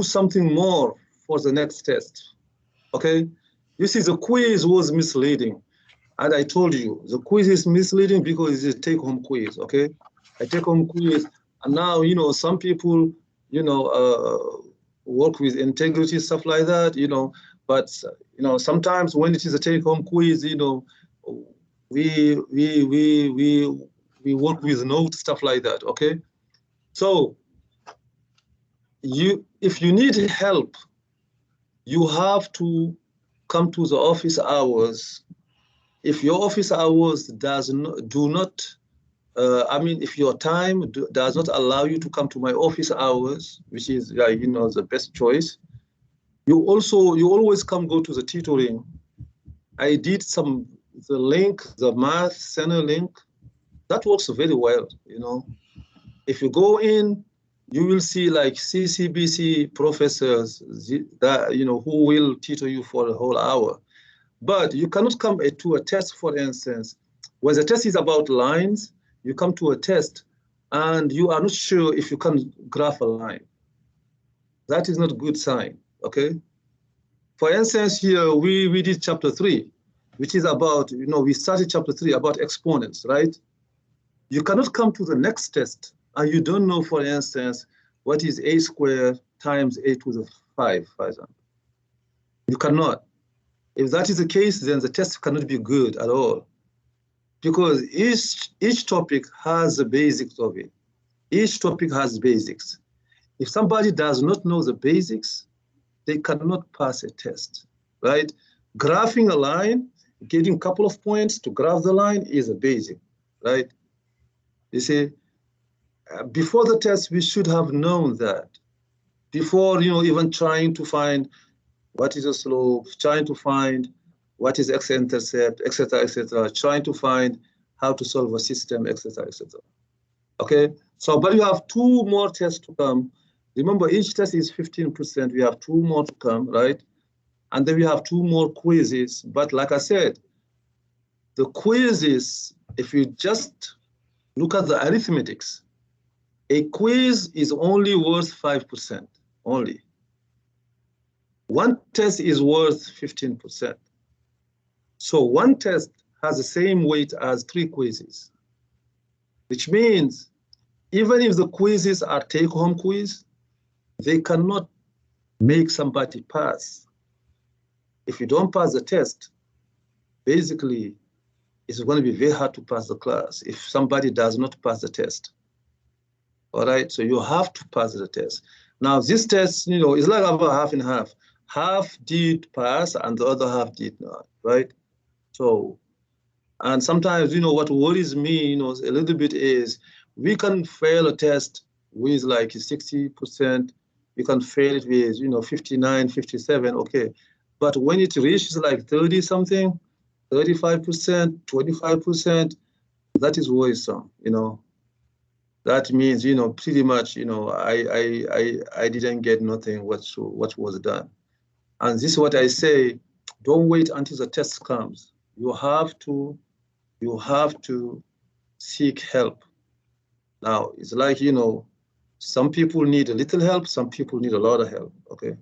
something more for the next test, okay? You see, the quiz was misleading. And I told you, the quiz is misleading because it's a take-home quiz, okay? A take-home quiz. And now, you know, some people, you know, work with integrity, stuff like that, you know, but, you know, sometimes when it is a take-home quiz, you know, we work with notes, stuff like that, okay? So, if you need help, you have to come to the office hours. If your office hours do not, I mean, if your time does not allow you to come to my office hours, which is, you know, the best choice, you always go to the tutoring. I did the link, the math center link, that works very well, you know. If you go in, you will see like CCBC professors that, you know, who will tutor you for a whole hour. But you cannot come to a test, for instance, where the test is about lines, you come to a test and you are not sure if you can graph a line. That is not a good sign, okay? For instance, here we did chapter 3, which is about, you know, we started chapter 3 about exponents, right? You cannot come to the next test and you don't know, for instance, what is a squared times a to the 5, for example. You cannot. If that is the case, then the test cannot be good at all, because each topic has the basics of it. Each topic has basics. If somebody does not know the basics, they cannot pass a test, right? Graphing a line, getting a couple of points to graph the line is a basic, right? You see, before the test, we should have known that. Before, you know, even trying to find what is a slope, trying to find what is x-intercept, etc., trying to find how to solve a system, etc., etc. Okay, so, but you have 2 more tests to come. Remember, each test is 15%. We have 2 more to come, right? And then we have 2 more quizzes. But like I said, the quizzes, if you just look at the arithmetics, a quiz is only worth 5%, only. 1 test is worth 15%. So 1 test has the same weight as 3 quizzes, which means even if the quizzes are take-home quiz, they cannot make somebody pass. If you don't pass the test, basically, it's going to be very hard to pass the class if somebody does not pass the test. All right, so you have to pass the test. Now, this test, you know, is like about half and half. Half did pass and the other half did not, right? So, and sometimes, you know, what worries me, you know, a little bit is we can fail a test with like 60%, we can fail it with, you know, 59, 57, okay. But when it reaches like 30 something, 35%, 25%, that is worrisome, you know. That means, you know, pretty much, you know, I didn't get nothing what was done. And this is what I say, don't wait until the test comes. You have to seek help. Now, it's like, you know, some people need a little help, some people need a lot of help, okay?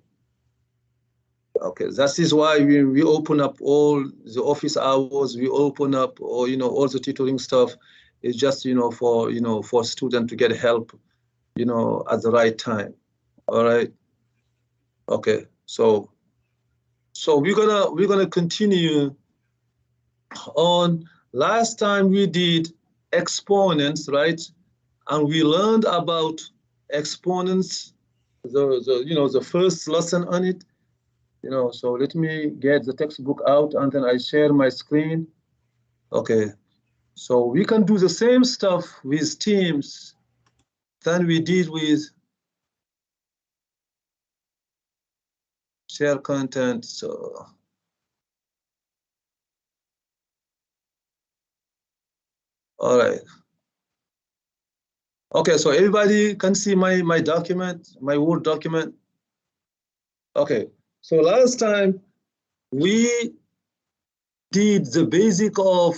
Okay, that is why we open up all the office hours, we open up, or, you know, all the tutoring stuff. It's just, you know, for students to get help, you know, at the right time, all right? Okay, so we're gonna continue on. Last time we did exponents, right? And we learned about exponents, the first lesson on it, you know. So let me get the textbook out and then I share my screen. Okay, so we can do the same stuff with teams than we did with share content. So all right. Okay, so everybody can see my document, my Word document. Okay, so last time we did the basic of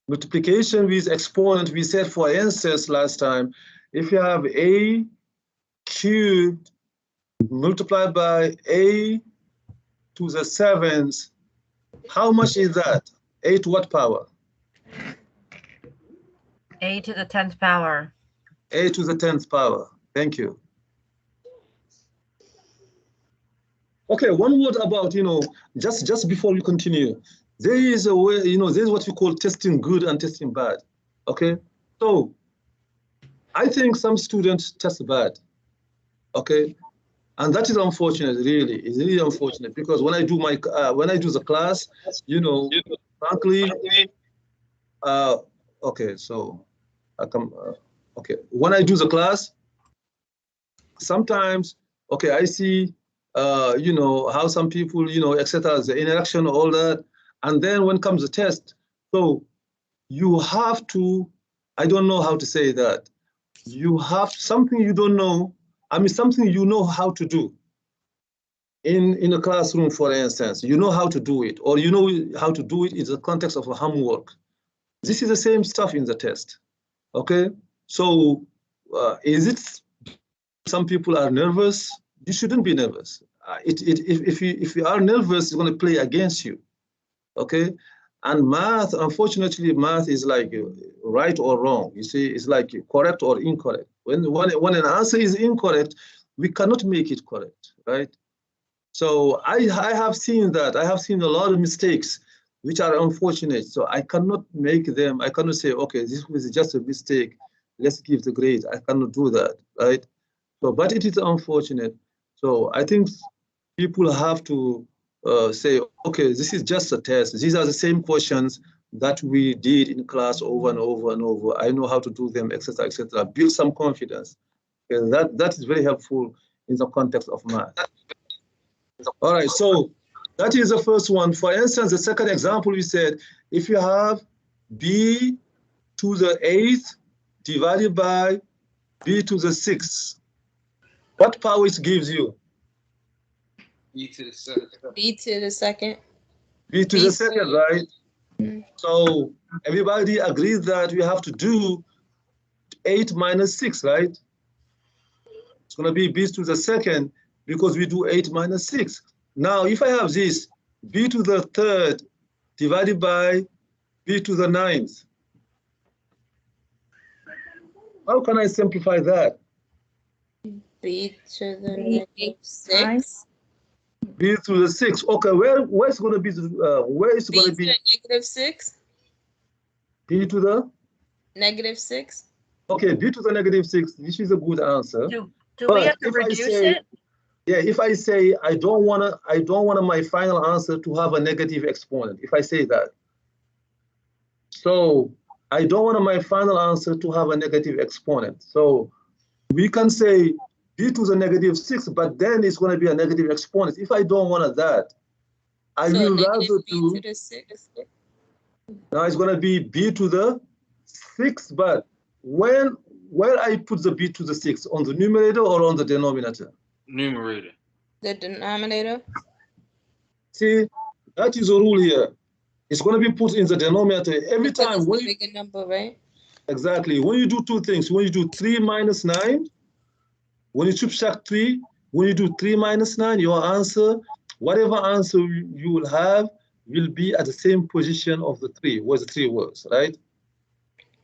multiplication with exponent. We said, for instance, last time, if you have a cubed multiplied by a to the 7th. How much is that? A to what power? A to the 10th power. A to the 10th power. Thank you. Okay, one word about, just before we continue, there is a way, there's what you call testing good and testing bad. Okay, so I think some students test bad. Okay, and that is unfortunate. Really, it's really unfortunate, because when I do the class, frankly, okay, so I come. Okay, when I do the class, sometimes, okay, I see, how some people, etc., the interaction, all that, and then when comes the test, so you have to, I don't know how to say that, you have something you don't know, something you know how to do in a classroom, for instance, you know how to do it, or you know how to do it in the context of a homework. This is the same stuff in the test, okay? So is it, some people are nervous? You shouldn't be nervous. If you are nervous, it's going to play against you, okay? And math, unfortunately, math is like right or wrong. You see, it's like correct or incorrect. When an answer is incorrect, we cannot make it correct, right? So I have seen that. I have seen a lot of mistakes, which are unfortunate. So I cannot make them. I cannot say, okay, this was just a mistake, let's give the grade. I cannot do that, right? So, but it is unfortunate. So I think people have to say, okay, this is just a test. These are the same questions that we did in class over and over and over. I know how to do them, etc., etc. Build some confidence. And that is very helpful in the context of math. All right, so that is the first one. For instance, the second example, we said, if you have b to the 8th divided by b to the 6th, what power it gives you? B to the second. B to the second. B to the second, right? Mm-hmm. So everybody agrees that we have to do 8 minus 6, right? It's going to be b to the second, because we do 8 minus 6. Now, if I have this, b to the 3rd divided by b to the 9th, how can I simplify that? B to the negative 6. B to the 6. Okay, where's going to be where is going to be? B to the negative 6. B to the negative 6. Okay, b to the negative 6. This is a good answer. Do we have to reduce it? Yeah, if I say I don't want my final answer to have a negative exponent, if I say that. So I don't want my final answer to have a negative exponent. So we can say b to the negative 6, but then it's going to be a negative exponent. If I don't want that, I will rather do b to the 6. Now it's going to be b to the 6, but where I put the b to the 6, on the numerator or on the denominator? Numerator. The denominator. See, that is a rule here. It's going to be put in the denominator every because time. It's a bigger number, right? Exactly. When you do two things, when you do 3 minus 9, when you subtract 3, when you do 3 minus 9, your answer, whatever answer you will have, will be at the same position of the 3, where the 3 was, right?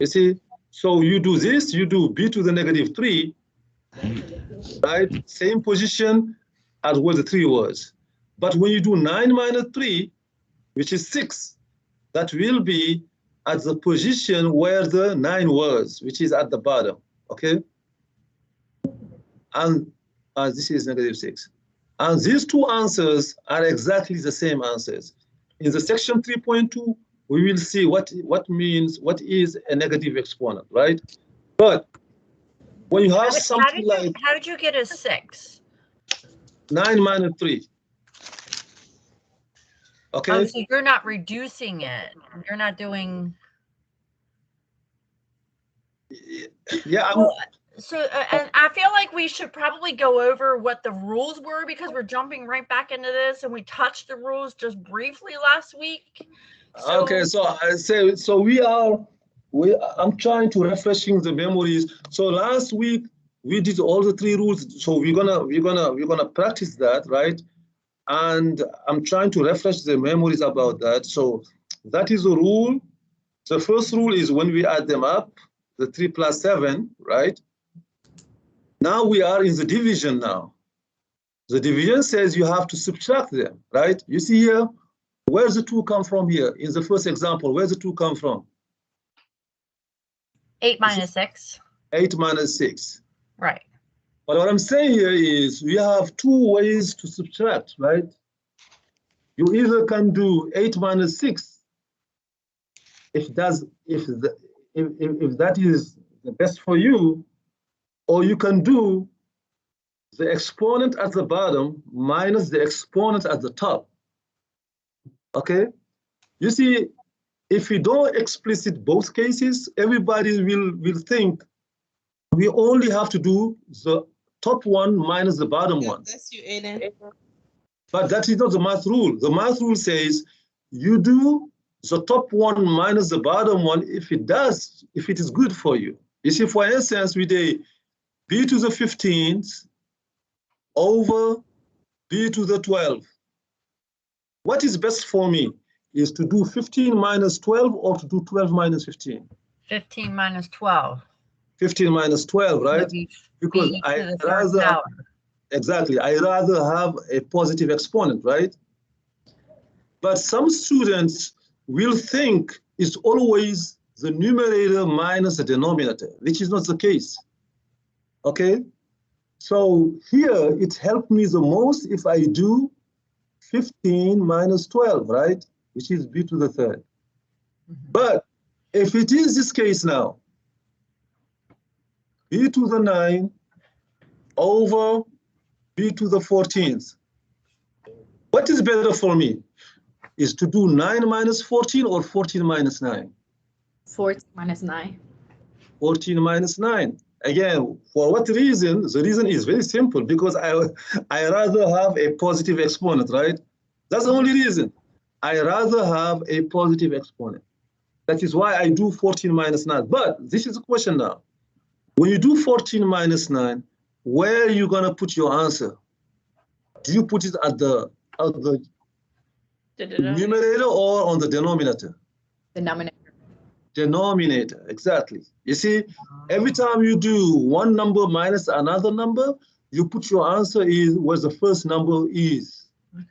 You see? So you do this, you do b to the negative 3, right? Same position as where the 3 was. But when you do 9 minus 3, which is 6, that will be at the position where the 9 was, which is at the bottom, okay? And this is negative 6. And these two answers are exactly the same answers. In the section 3.2, we will see what is a negative exponent, right? But when you have something like... How did you get a 6? 9 minus 3. Okay. Oh, so you're not reducing it. You're not doing... Yeah. So, and I feel like we should probably go over what the rules were, because we're jumping right back into this, and we touched the rules just briefly last week. So, okay, so I'm trying to refreshing the memories. So last week we did all the three rules. So we're gonna practice that, right? And I'm trying to refresh the memories about that. So that is a rule. The first rule is when we add them up, the 3 plus 7, right? Now we are in the division now. The division says you have to subtract them, right? You see here, where's the 2 come from here? In the first example, where's the 2 come from? 8 minus 6. 8 minus 6. Right. But what I'm saying here is we have 2 ways to subtract, right? You either can do 8 minus 6 if that is the best for you, or you can do the exponent at the bottom minus the exponent at the top. Okay? You see, if we don't explicit both cases, everybody will think we only have to do the top one minus the bottom one. That's you, Aiden. But that is not the math rule. The math rule says you do the top one minus the bottom one if it is good for you. You see, for instance, we do b to the 15th over b to the 12. What is best for me is to do 15 minus 12 or to do 12 minus 15? 15 minus 12. 15 minus 12, right? Because b I to the third rather, power. exactly, I rather have a positive exponent, right? But some students will think it's always the numerator minus the denominator, which is not the case, okay? So here, it helped me the most if I do 15 minus 12, right? Which is b to the third. But if it is this case now, b to the 9 over b to the 14th, what is better for me? Is to do 9 minus 14 or 14 minus 9? 14 minus 9. 14 minus 9. Again, for what reason? The reason is very simple, because I rather have a positive exponent, right? That's the only reason. I rather have a positive exponent. That is why I do 14 minus 9. But this is the question now. When you do 14 minus 9, where are you gonna put your answer? Do you put it at the numerator or on the denominator? Denominator. Denominator, exactly. You see, every time you do one number minus another number, you put your answer is where the first number is,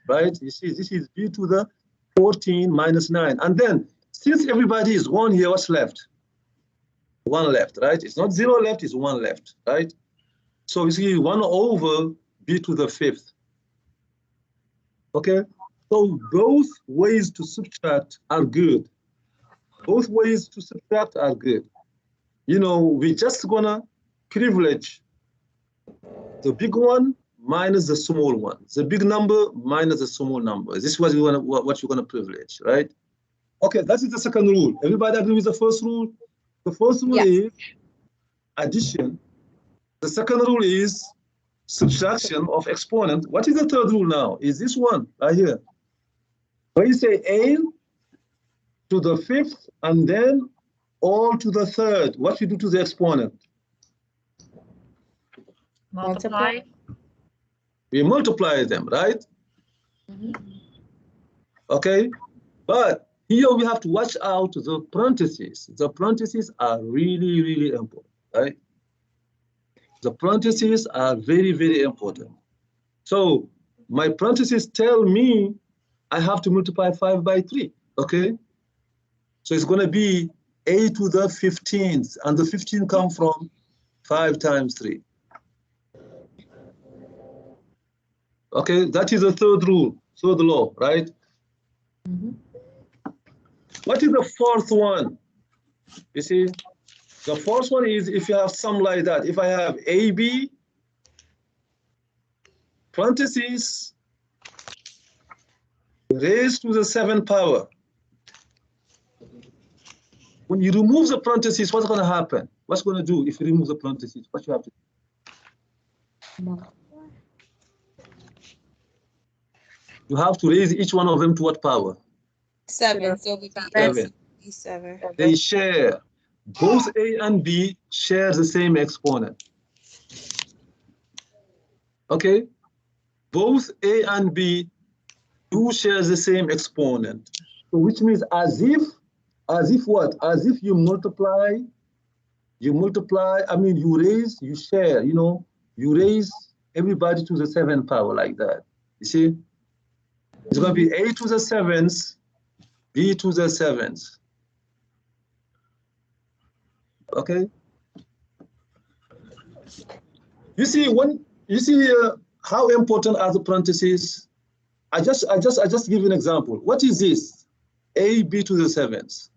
right? You see, this is b to the 14 minus 9. And then, since everybody is 1 here, what's left? 1 left, right? It's not 0 left, it's 1 left, right? So you see 1 over b to the 5th. Okay? So both ways to subtract are good. Both ways to subtract are good. You know, we're just gonna privilege the big one minus the small one. The big number minus the small number. This is what you're gonna privilege, right? Okay, that is the second rule. Everybody agree with the first rule? The first rule is addition. The second rule is subtraction of exponent. What is the third rule now? Is this one right here. When you say a to the 5th and then all to the 3rd, what you do to the exponent? Multiply. We multiply them, right? Okay, but here we have to watch out the parentheses. The parentheses are really, really important, right? The parentheses are very, very important. So my parentheses tell me I have to multiply 5 by 3, okay? So it's gonna be a to the 15th, and the 15 come from 5 times 3. Okay, that is the third rule, third law, right? What is the fourth one? You see, the fourth one is if you have sum like that. If I have AB, parentheses, raised to the 7th power. When you remove the parentheses, what's going to happen? What's going to do if you remove the parentheses? What you have to do? You have to raise each one of them to what power? 7. So it would be 7. B7. They share, both A and B share the same exponent. Okay, both A and B do share the same exponent. So which means as if what? As if you multiply, I mean, you raise, you share, you know, you raise everybody to the 7th power like that. You see? It's going to be A to the 7th, B to the 7th. Okay? You see, how important are the parentheses? I just give you an example. What is this? A, B to the 7th.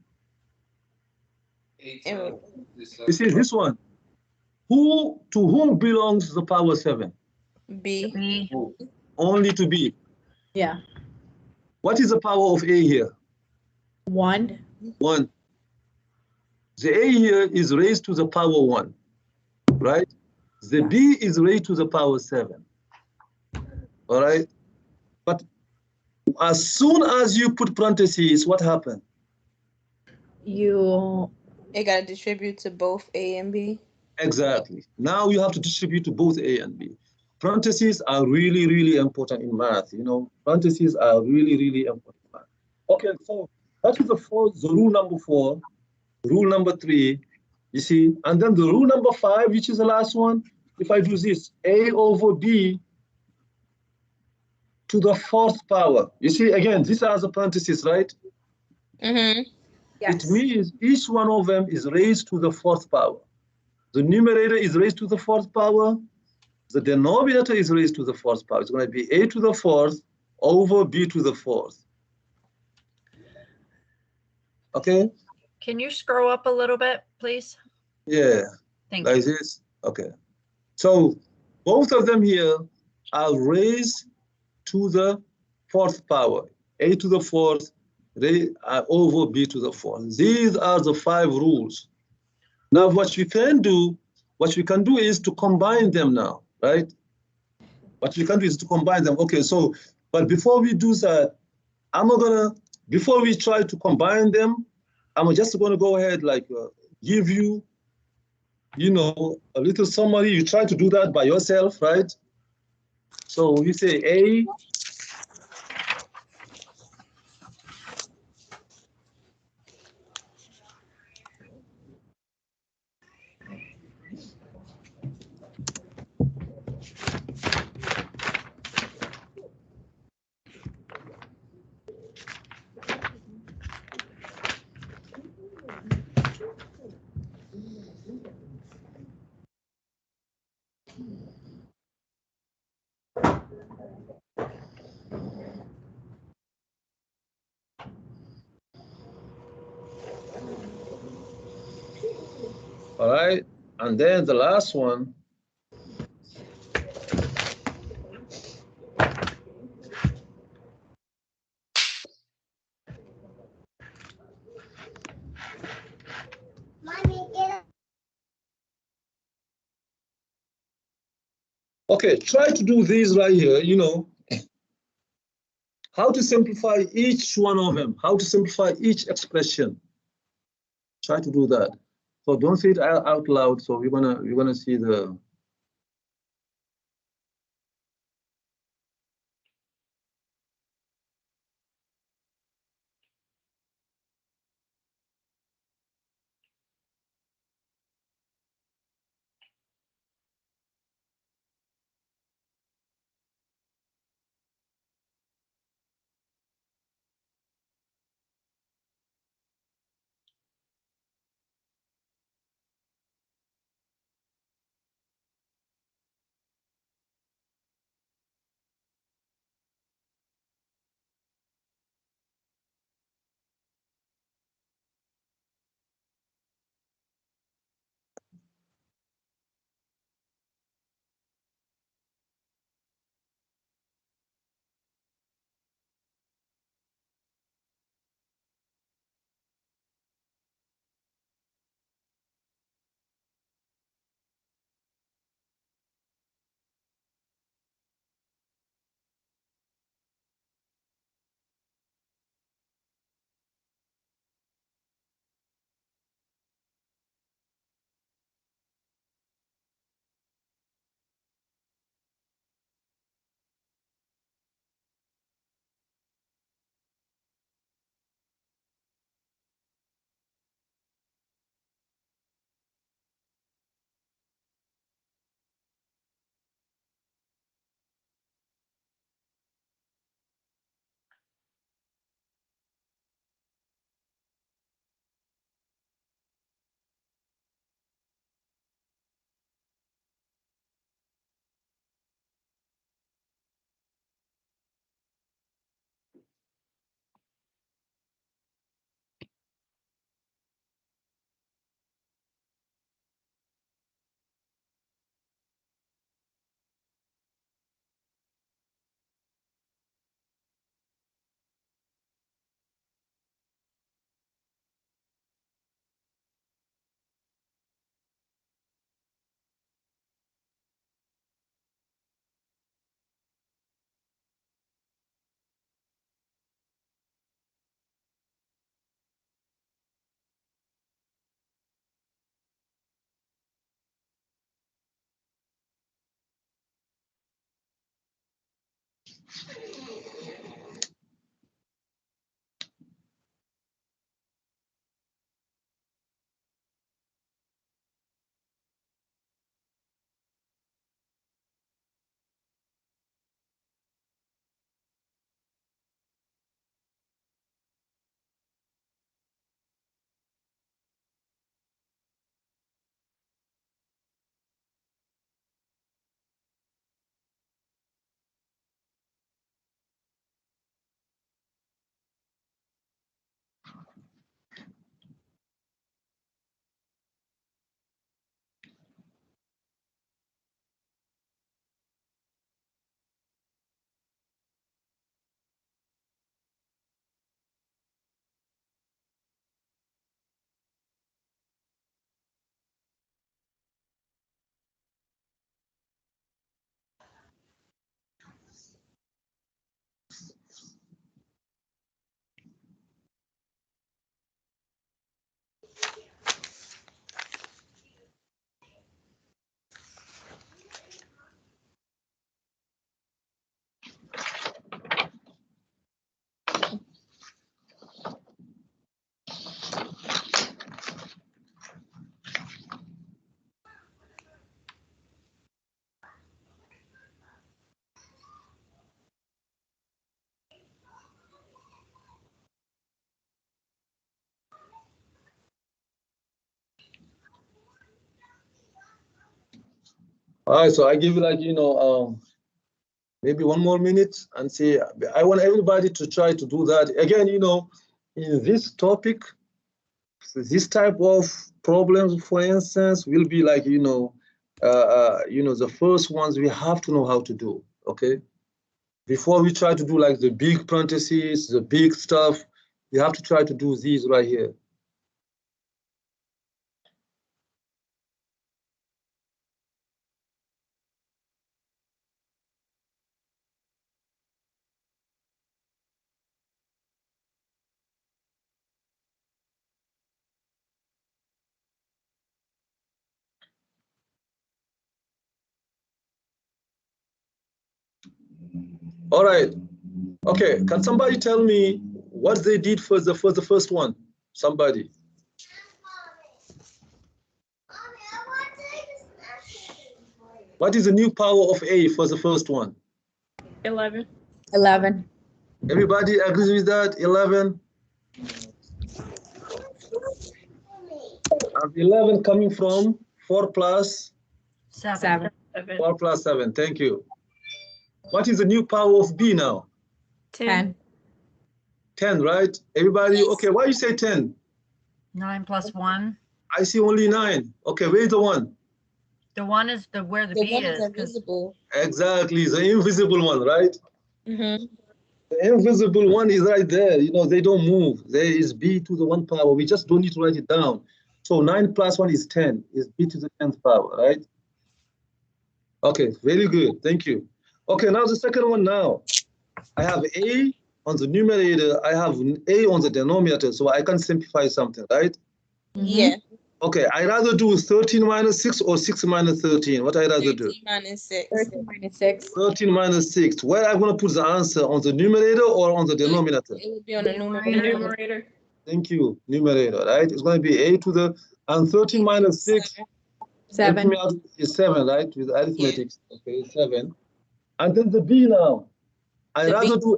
A You see this one? To whom belongs the power 7? B. B. Only to B. Yeah. What is the power of A here? 1. 1. The A here is raised to the power 1, right? The B is raised to the power 7. All right? But as soon as you put parentheses, what happened? It got to distribute to both A and B. Exactly. Now you have to distribute to both A and B. Parentheses are really, really important in math. You know, parentheses are really, really important in math. Okay, so that is the rule number 4. Rule number 3, you see, and then the rule number 5, which is the last one, if I do this, A over B to the 4th power. You see, again, these are the parentheses, right? Mm-hmm. Yes. It means each one of them is raised to the 4th power. The numerator is raised to the 4th power. The denominator is raised to the 4th power. It's going to be A to the 4th over B to the 4th. Okay? Can you scroll up a little bit, please? Yeah. Thank Like you. this. Okay. So both of them here are raised to the 4th power. A to the 4th over B to the 4th. These are the 5 rules. Now what we can do is to combine them now, right? What we can do is to combine them. Okay, so, but before we do that, before we try to combine them, I'm just gonna go ahead, like, give you, you know, a little summary. You try to do that by yourself, right? So you say A, all right? And then the last one, okay, try to do these right here, you know, how to simplify each one of them, how to simplify each expression. Try to do that. So don't say it out loud. So we're gonna see the. All right, so I give you like, maybe 1 more minute and see. I want everybody to try to do that. Again, in this topic, this type of problems, for instance, will be like, the first ones we have to know how to do, okay? Before we try to do like the big parentheses, the big stuff, we have to try to do these right here. All right. Okay. Can somebody tell me what they did for the first one? Somebody. What is the new power of A for the first one? 11. 11. Everybody agrees with that? 11. And 11 coming from 4 plus 7. 4 plus 7. Thank you. What is the new power of B now? 10. 10, right? Everybody, okay, why you say 10? 9 plus 1. I see only 9. Okay, where is the 1? The 1 is where the The B one is. is invisible. Exactly, the invisible one, right? Mm-hmm. The invisible one is right there. They don't move. There is B to the 1 power. We just don't need to write it down. So 9 plus 1 is 10, is B to the 10th power, right? Okay, very good. Thank you. Okay, now the second one now. I have A on the numerator. I have A on the denominator, so I can simplify something, right? Yeah. Okay, I rather do 13 minus 6 or 6 minus 13. What I rather do? 13 minus 6. 13 minus 6. 13 minus 6. Where am I going to put the answer? On the numerator or on the denominator? It would be on the numerator. Thank you, numerator, right? It's going to be A to the, and 13 minus 6 7. is 7, right? With arithmetic. Yeah. Okay, 7. And then the B now. I rather do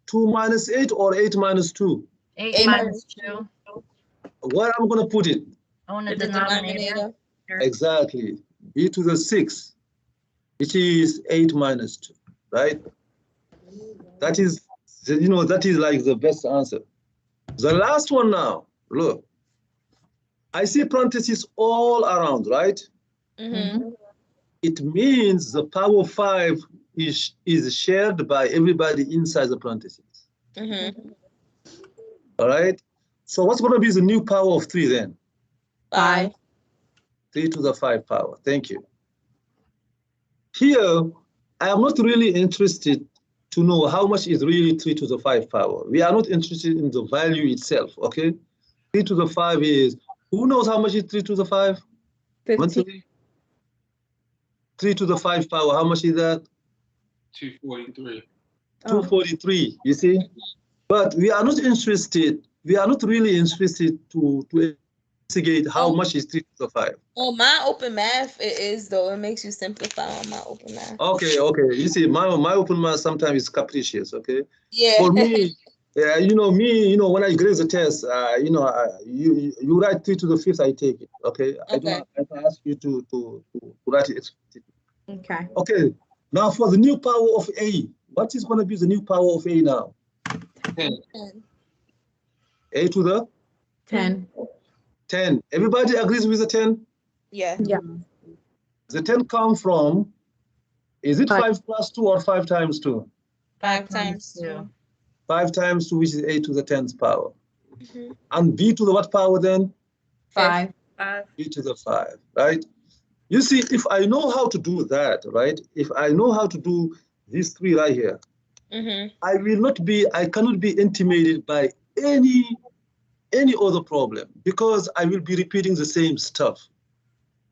2 minus 8 or 8 minus 2. 8 minus 2. Where am I going to put it? On the denominator. Exactly. B to the 6, which is 8 minus 2, right? That is, that is like the best answer. The last one now, look. I see parentheses all around, right? Mm-hmm. It means the power of 5 is shared by everybody inside the parentheses. Mm-hmm. All right? So what's going to be the new power of 3 then? 5. 3 to the 5 power. Thank you. Here, I am not really interested to know how much is really 3 to the 5 power. We are not interested in the value itself, okay? 3 to the 5 is, who knows how much is 3 to the 5? 15. 3 to the 5 power, how much is that? 243. Oh. 243, you see? But we are not interested, we are not really interested to investigate how much is 3 to the 5. Oh, my open math, it is though. It makes you simplify on my open math. Okay, okay. You see, my open math sometimes is capricious, okay? Yeah. For me, when I grade the test, you write 3 to the 5th, I take it, okay? I don't ask you to write it explicitly. Okay. Okay, now for the new power of A, what is going to be the new power of A now? 10. A to the 10. 10. Everybody agrees with the 10? Yeah. Yeah. The 10 come from, is it 5. 5 plus 2 or 5 times 2? 5 times 2. 5 times 2, which is A to the 10th power. Mm-hmm. And B to the what power then? 5. B to the 5, right? You see, if I know how to do that, right? If I know how to do these 3 right here, Mm-hmm. I cannot be intimidated by any other problem because I will be repeating the same stuff.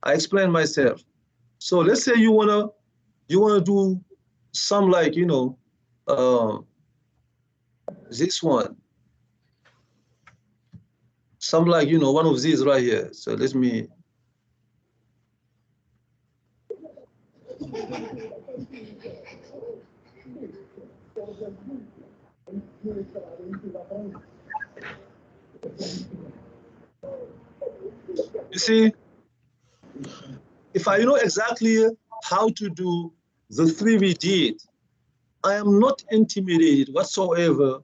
I explain myself. So let's say you wanna do some like this one, some like one of these right here. So let me. You see, if I know exactly how to do the 3 we did, I am not intimidated whatsoever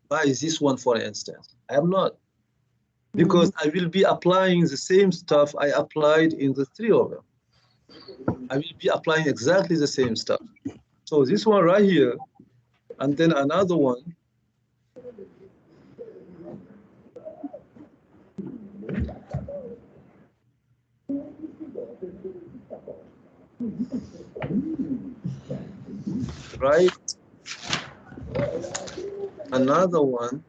by this one, for instance. I am not, because I will be applying the same stuff I applied in the 3 of them. I will be applying exactly the same stuff. So this one right here, and then another one. Right? Another one.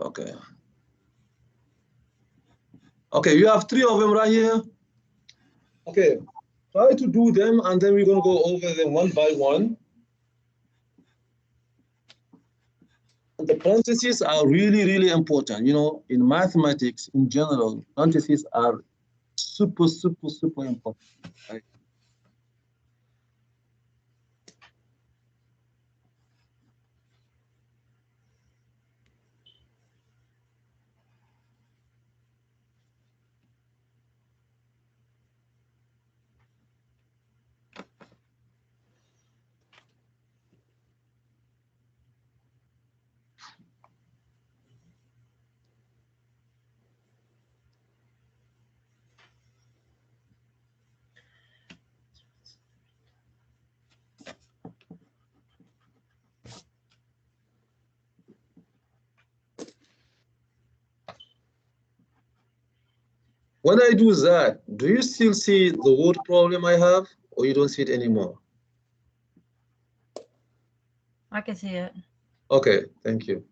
Okay. Okay, you have 3 of them right here. Okay, try to do them, and then we're going to go over them one by one. And the parentheses are really, really important. In mathematics in general, parentheses are super, super, super important. Right? When I do that, do you still see the word problem I have, or you don't see it anymore? I can see it. Okay, thank you.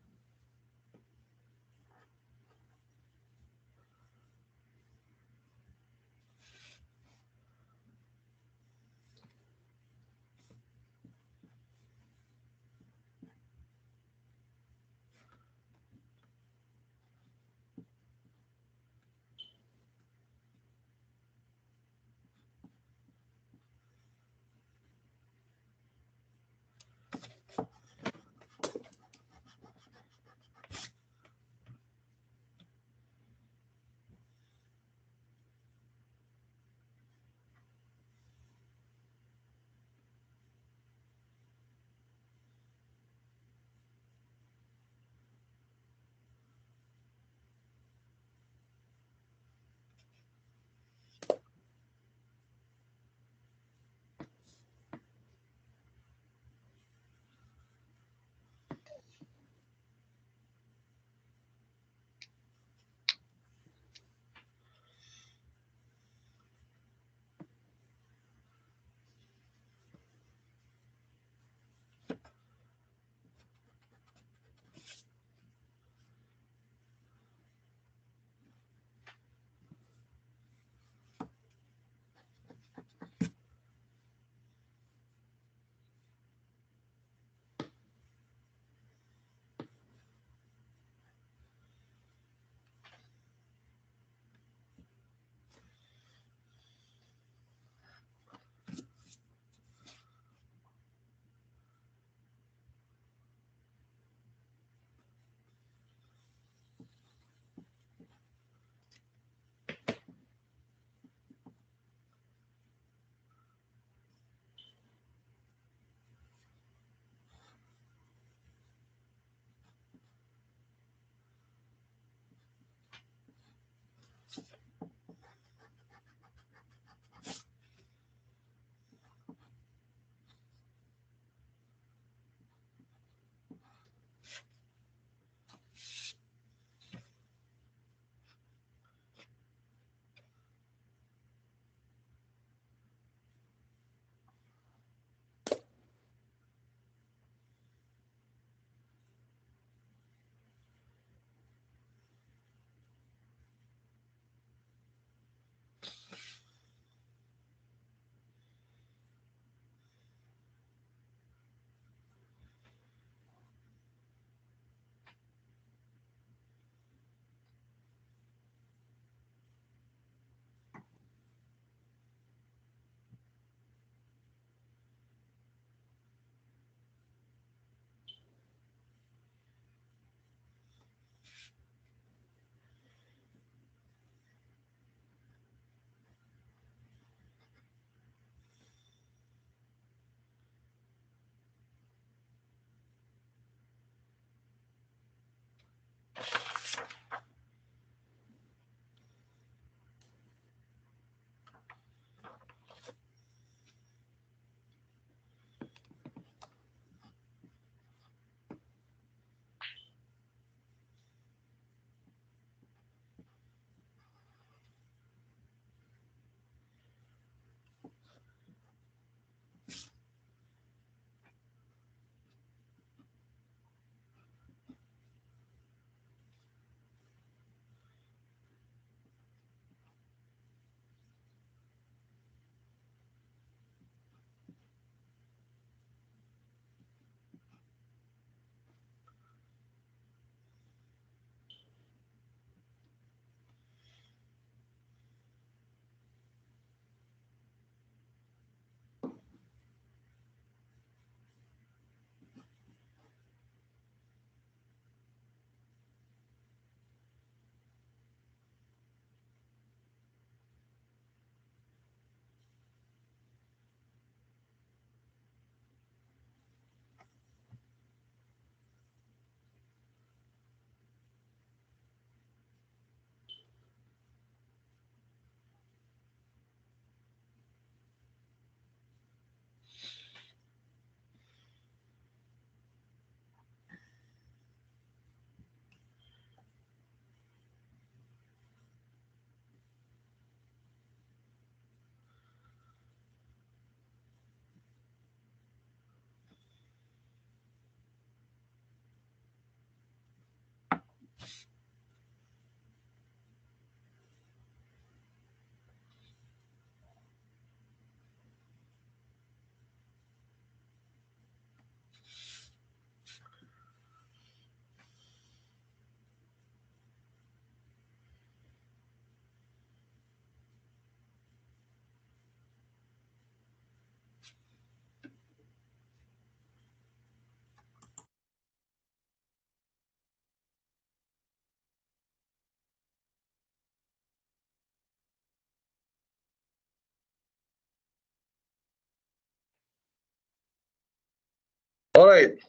All right.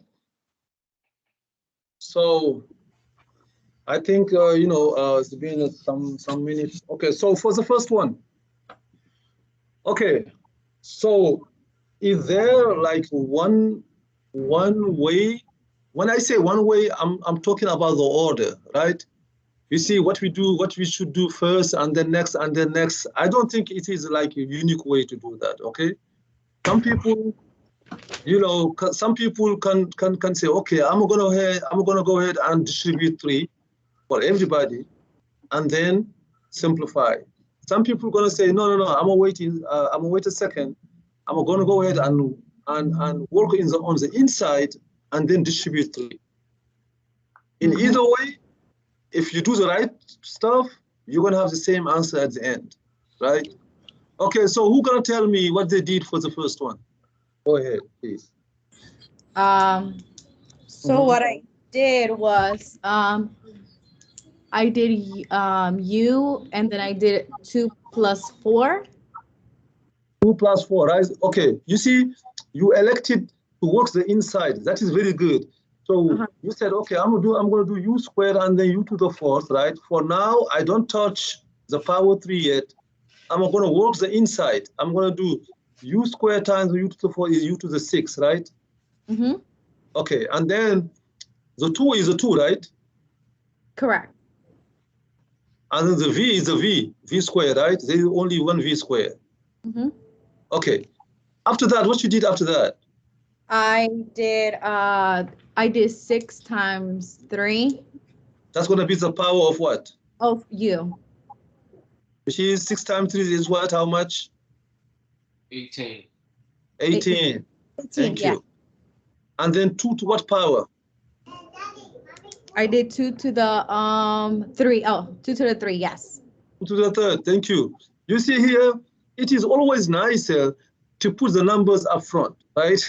So I think it's been some minutes. Okay, so for the first one. Okay, so is there like one way? When I say one way, I'm talking about the order, right? You see what we do, what we should do first, and then next, and then next. I don't think it is like a unique way to do that. Okay, some people, some people can say, okay, I'm gonna go ahead and distribute 3 for everybody, and then simplify. Some people are gonna say, no, I'm gonna wait a second. I'm gonna go ahead and work on the inside and then distribute 3. In either way, if you do the right stuff, you're gonna have the same answer at the end, right? Okay, so who gonna tell me what they did for the first one? Go ahead, please. So what I did was I did U, and then I did 2 plus 4. 2 plus 4, right? Okay, you see, you elected to work the inside. That is very good. So you said, okay, I'm gonna do U squared and then U to the 4th, right? For now, I don't touch the power 3 yet. I'm gonna work the inside. I'm gonna do U squared times U to the 4 is U to the 6, right? Okay, and then the 2 is a 2, right? Correct. And then the V is a V squared, right? There is only one V squared. Okay. After that, what you did after that? I did 6 times 3. That's gonna be the power of what? Of U. Which is 6 times 3 is what? How much? 18. 18. Thank you. And then 2 to what power? I did 2 to the 3. Oh, 2 to the 3, yes. 2 to the 3rd. Thank you. You see here, it is always nicer to put the numbers up front, right?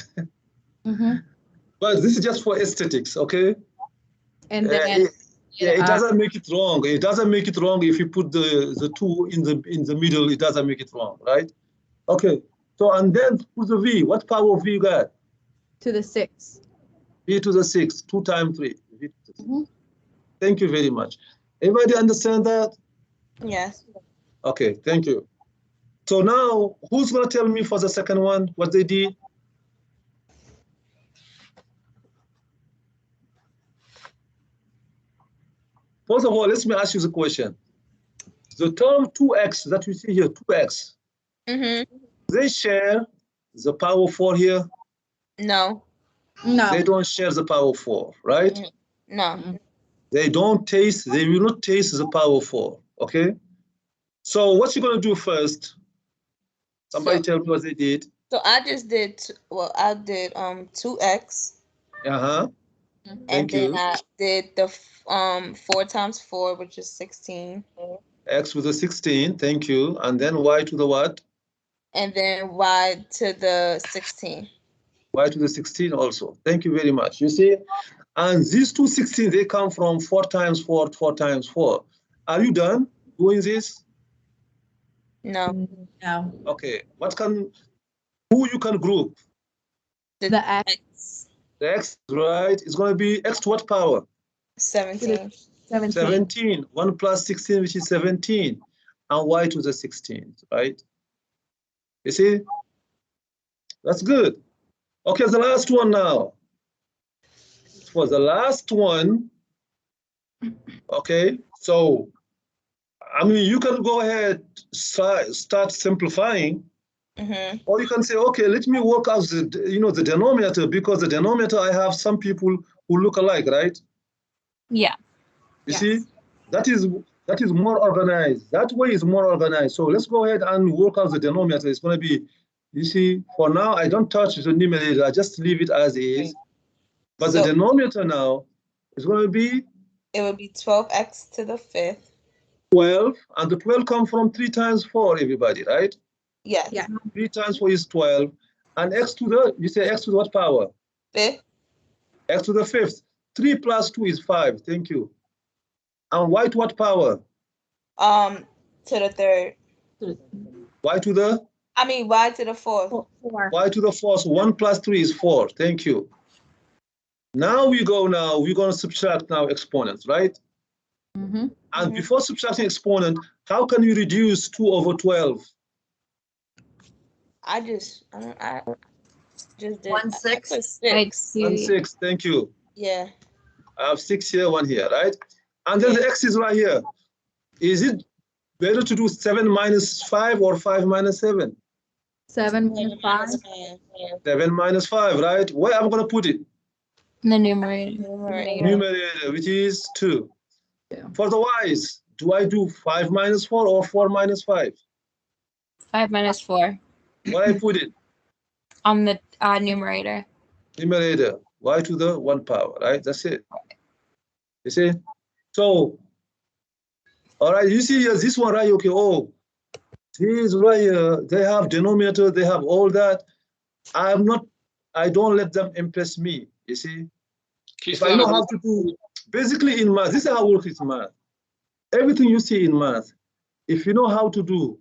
But this is just for aesthetics, okay? And then it doesn't make it wrong. It doesn't make it wrong if you put the 2 in the middle. It doesn't make it wrong, right? Okay. So and then put the V. What power of V you got? To the 6. V to the 6. 2 times 3. Thank you very much. Everybody understand that? Yes. Okay. Thank you. So now, who's gonna tell me for the second one what they did? First of all, let me ask you the question. The term 2x that you see here, 2x, they share the power 4 here? No. They don't share the power 4, right? No. They will not taste the power 4, okay? So what you gonna do first? Somebody tell me what they did. So I just did, I did 2x. Thank you. Then I did the 4 times 4, which is 16. X to the 16, thank you. And then y to the what? And then y to the 16. Y to the 16 also. Thank you very much. You see, and these two 16, they come from 4 times 4, 4 times 4. Are you done doing this? No. No. Okay. Who you can group? The X. The X, right? It's going to be X to what power? 17. 17. 1 plus 16, which is 17. And Y to the 16th, right? You see? That's good. Okay, the last one now. For the last one, okay, so, I mean, you can go ahead, start simplifying, or you can say, okay, let me work out the denominator, because the denominator, I have some people who look alike, right? Yeah. You see, that is more organized. That way is more organized. So let's go ahead and work out the denominator. It's going to be, you see, for now, I don't touch the numerator. I just leave it as is. But the denominator now is going to be? It would be 12x to the 5th. 12, and the 12 comes from 3 times 4, everybody, right? Yes. Yeah. 3 times 4 is 12. And x to the, you say x to the what power? 5th. X to the 5th. 3 plus 2 is 5. Thank you. And y to what power? To the 3rd. Y to the? I mean, y to the 4th. 4. Y to the 4th. 1 plus 3 is 4. Thank you. Now we're going to subtract now exponents, right? Mm-hmm. And before subtracting exponent, how can you reduce 2 over 12? I just did. 1/6. I put Like 6. 1, you, 6, thank you. Yeah. I have 6 here, 1 here, right? And then the x is right here. Is it better to do 7 minus 5 or 5 minus 7? 7 minus 5. 7 minus 5, right? Where am I going to put it? In the numerator. Numerator, which is 2. Yeah. For the y's, do I do 5 minus 4 or 4 minus 5? 5 minus 4 Where I put it? on the numerator. Numerator, y to the 1 power, right? That's it. You see? So, all right, you see here, this one, right? Okay, oh, these right here, they have denominator, they have all that. I don't let them impress me, you see? If I know how to do, basically in math, this is how it works in math. Everything you see in math, if you know how to do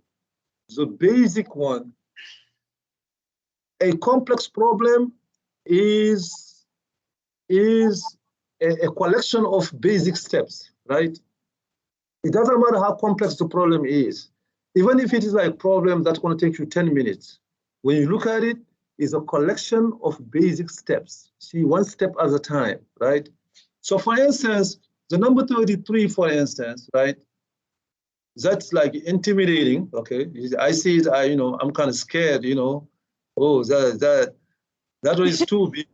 the basic one, a complex problem is a collection of basic steps, right? It doesn't matter how complex the problem is. Even if it is like a problem that's going to take you 10 minutes, when you look at it, it's a collection of basic steps. See, one step at a time, right? So for instance, the number 33, for instance, right? That's like intimidating, okay? I see it, I'm kind of scared, oh, that one is too big,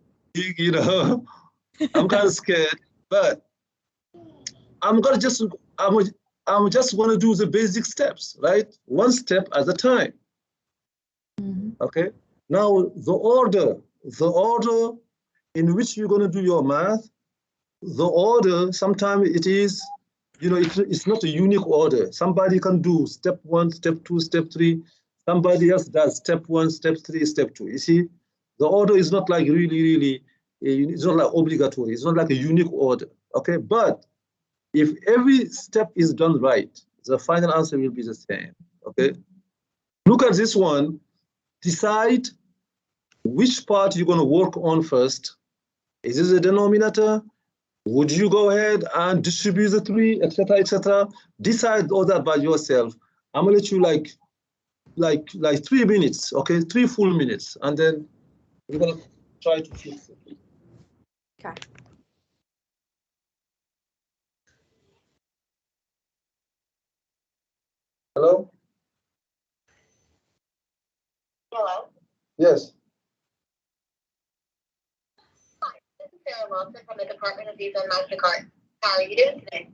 I'm kind of scared, but I'm gonna just I'm just gonna do the basic steps, right? One step at a time. Okay. Now the order in which you're gonna do your math, the order sometimes it is, it's not a unique order. Somebody can do step 1, step 2, step 3. Somebody else does step 1, step 3, step 2. You see, the order is not like really, it's not like obligatory. It's not like a unique order. Okay, but if every step is done right, the final answer will be the same, okay? Look at this one, decide which part you're gonna work on first. Is this a denominator? Would you go ahead and distribute the 3, etc., etc.? Decide all that by yourself. I'm gonna let you like 3 minutes, okay? 3 full minutes, and then we're gonna try to fix it. Okay. Hello? Hello. Yes. Hi, this is Sarah Wilson from the Department of Visa and MasterCard. How are you doing today?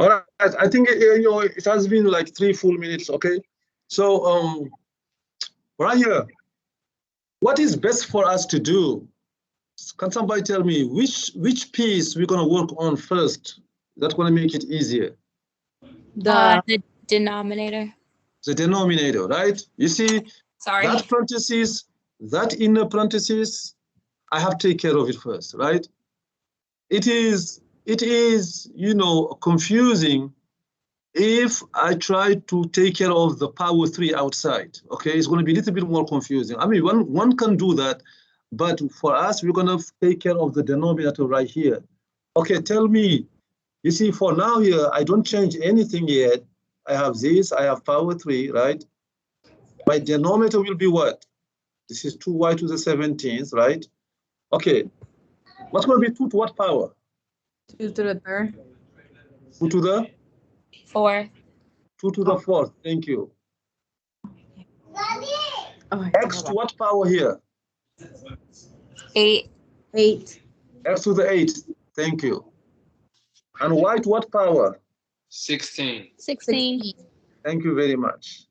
All right, I think it has been like 3 full minutes. Okay, so right here, what is best for us to do? Can somebody tell me which piece we're gonna work on first? That's gonna make it easier. The denominator. The denominator, right? You see, Sorry. that parenthesis, that inner parenthesis, I have to take care of it first, right? It is, confusing if I try to take care of the power 3 outside. Okay, it's going to be a little bit more confusing. I mean, one can do that, but for us, we're going to take care of the denominator right here. Okay, tell me, you see, for now here, I don't change anything yet. I have this, I have power 3, right? My denominator will be what? This is 2y to the 17th, right? Okay, what's going to be 2 to what power? 2 to the third. 2 to the? 4. 2 to the 4th, thank you. Oh, X to what power here? 8. 8. X to the 8th, thank you. And y to what power? 16. 16. Thank you very much.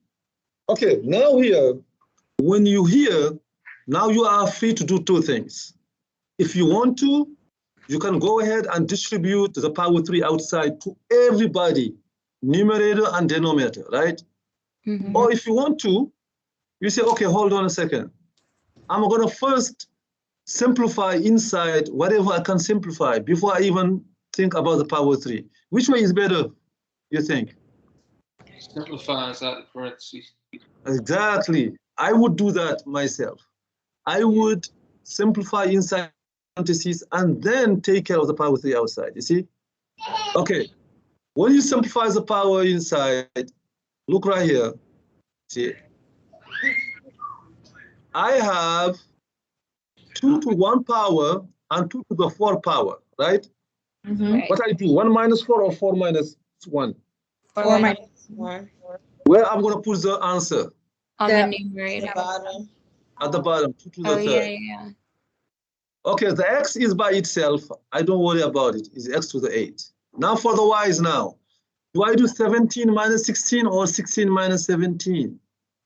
Okay, now here, when you hear, now you are free to do 2 things. If you want to, you can go ahead and distribute the power 3 outside to everybody, numerator and denominator, right? Mm-hmm. Or if you want to, you say, okay, hold on a second. I'm gonna first simplify inside whatever I can simplify before I even think about the power 3. Which way is better, you think? Simplify inside the parentheses. Exactly. I would do that myself. I would simplify inside parentheses and then take care of the power 3 outside, you see? Okay, when you simplify the power inside, look right here, see? I have 2 to 1 power and 2 to the 4 power, right? Mm-hmm. Right. What I do, 1 minus 4 or 4 minus 1? 4 minus 1. Where I'm gonna put the answer? on Yeah. the numerator. Bottom. At the bottom, 2 to the Oh, 3rd. yeah. Okay, the x is by itself. I don't worry about it. It's x to the 8. Now for the y's now. Do I do 17 minus 16 or 16 minus 17?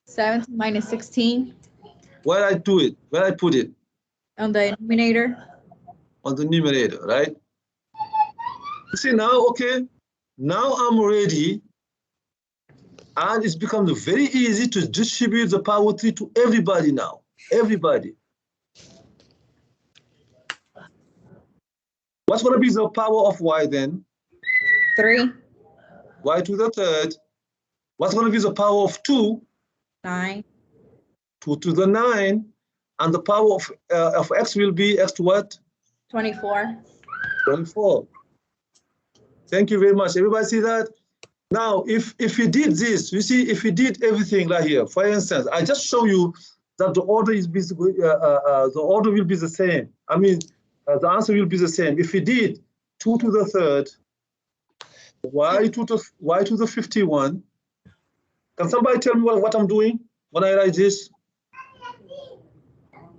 17 minus 16 Where I do it? Where I put it? on the denominator. On the numerator, right? You see now, okay, now I'm ready. And it's become very easy to distribute the power 3 to everybody now. Everybody. What's going to be the power of y then? 3. Y to the 3rd. What's going to be the power of 2? 9. 2 to the 9. And the power of x will be x to what? 24. 24. Thank you very much. Everybody see that? Now, if you did this, you see, if you did everything right here, for instance, I just show you that the order is basically, the order will be the same. I mean, the answer will be the same. If you did 2 to the 3rd, y to the 51. Can somebody tell me what I'm doing when I write this?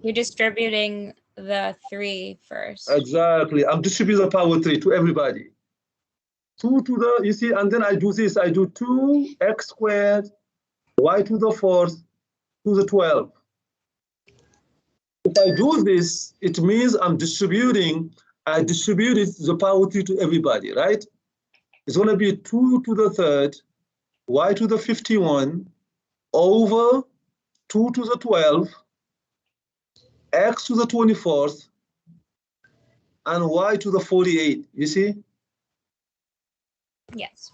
You're distributing the 3 first. Exactly. I'm distributing the power 3 to everybody. 2 to the, you see, and then I do this. I do 2x squared, y to the 4th, to the 12. If I do this, it means I distributed the power 3 to everybody, right? It's going to be 2 to the 3rd, y to the 51, over 2 to the 12, x to the 24th, and y to the 48, you see? Yes.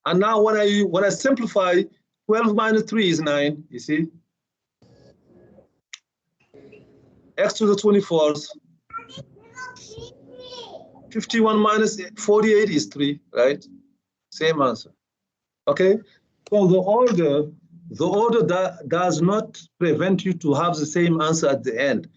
And now when I simplify, 12 minus 3 is 9, you see? X to the 24th. 51 minus 48 is 3, right? Same answer. Okay? So the order does not prevent you to have the same answer at the end.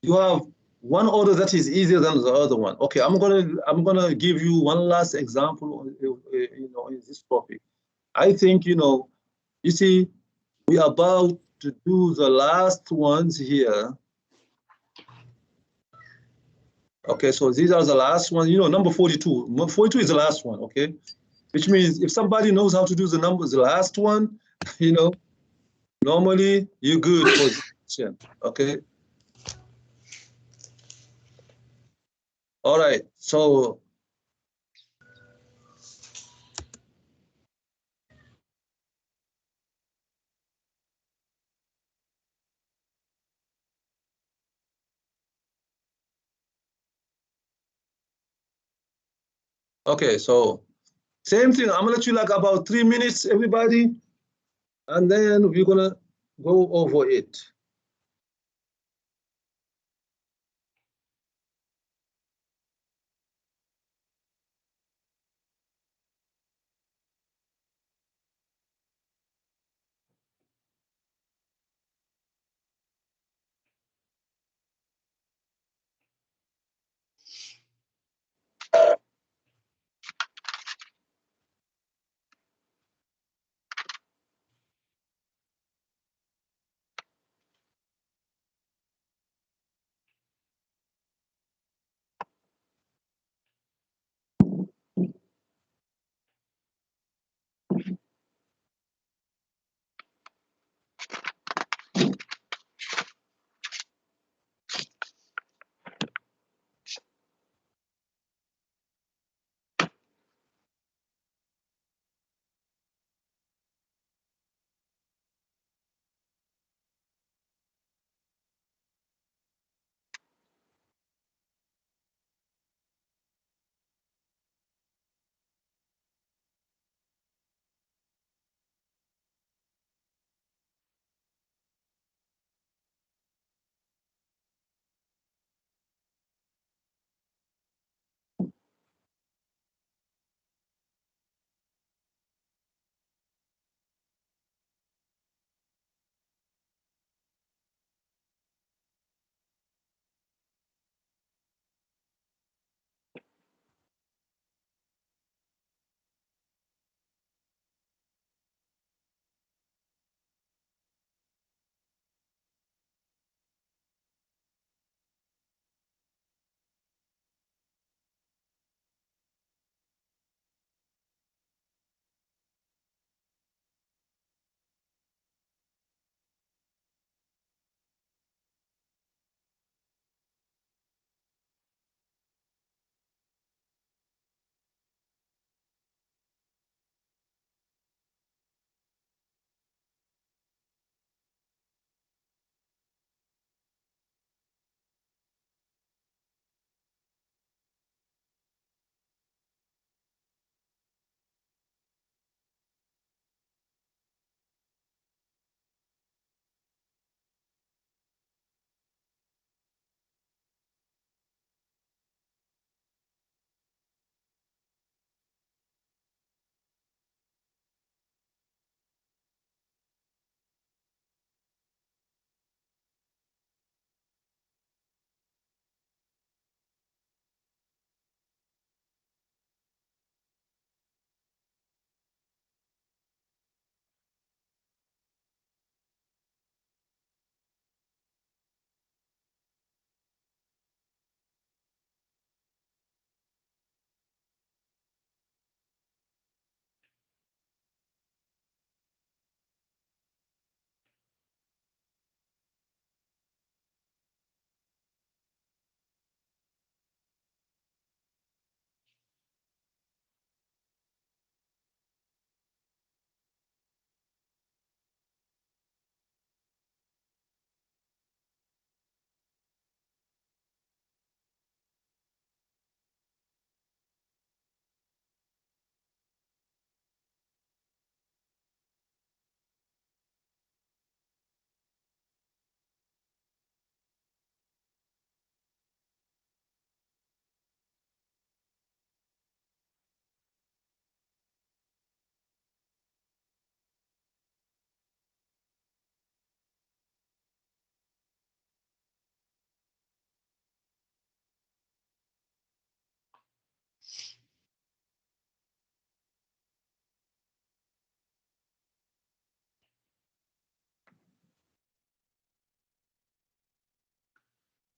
You have one order that is easier than the other one. Okay, I'm gonna give you one last example, in this topic. I think, you see, we are about to do the last ones here. Okay, so these are the last one. You know, number 42. 42 is the last one, okay? Which means if somebody knows how to do the numbers, the last one, you know, normally you're good for this question, okay? All right, so okay, so same thing. I'm gonna let you like about 3 minutes, everybody, and then we're gonna go over it.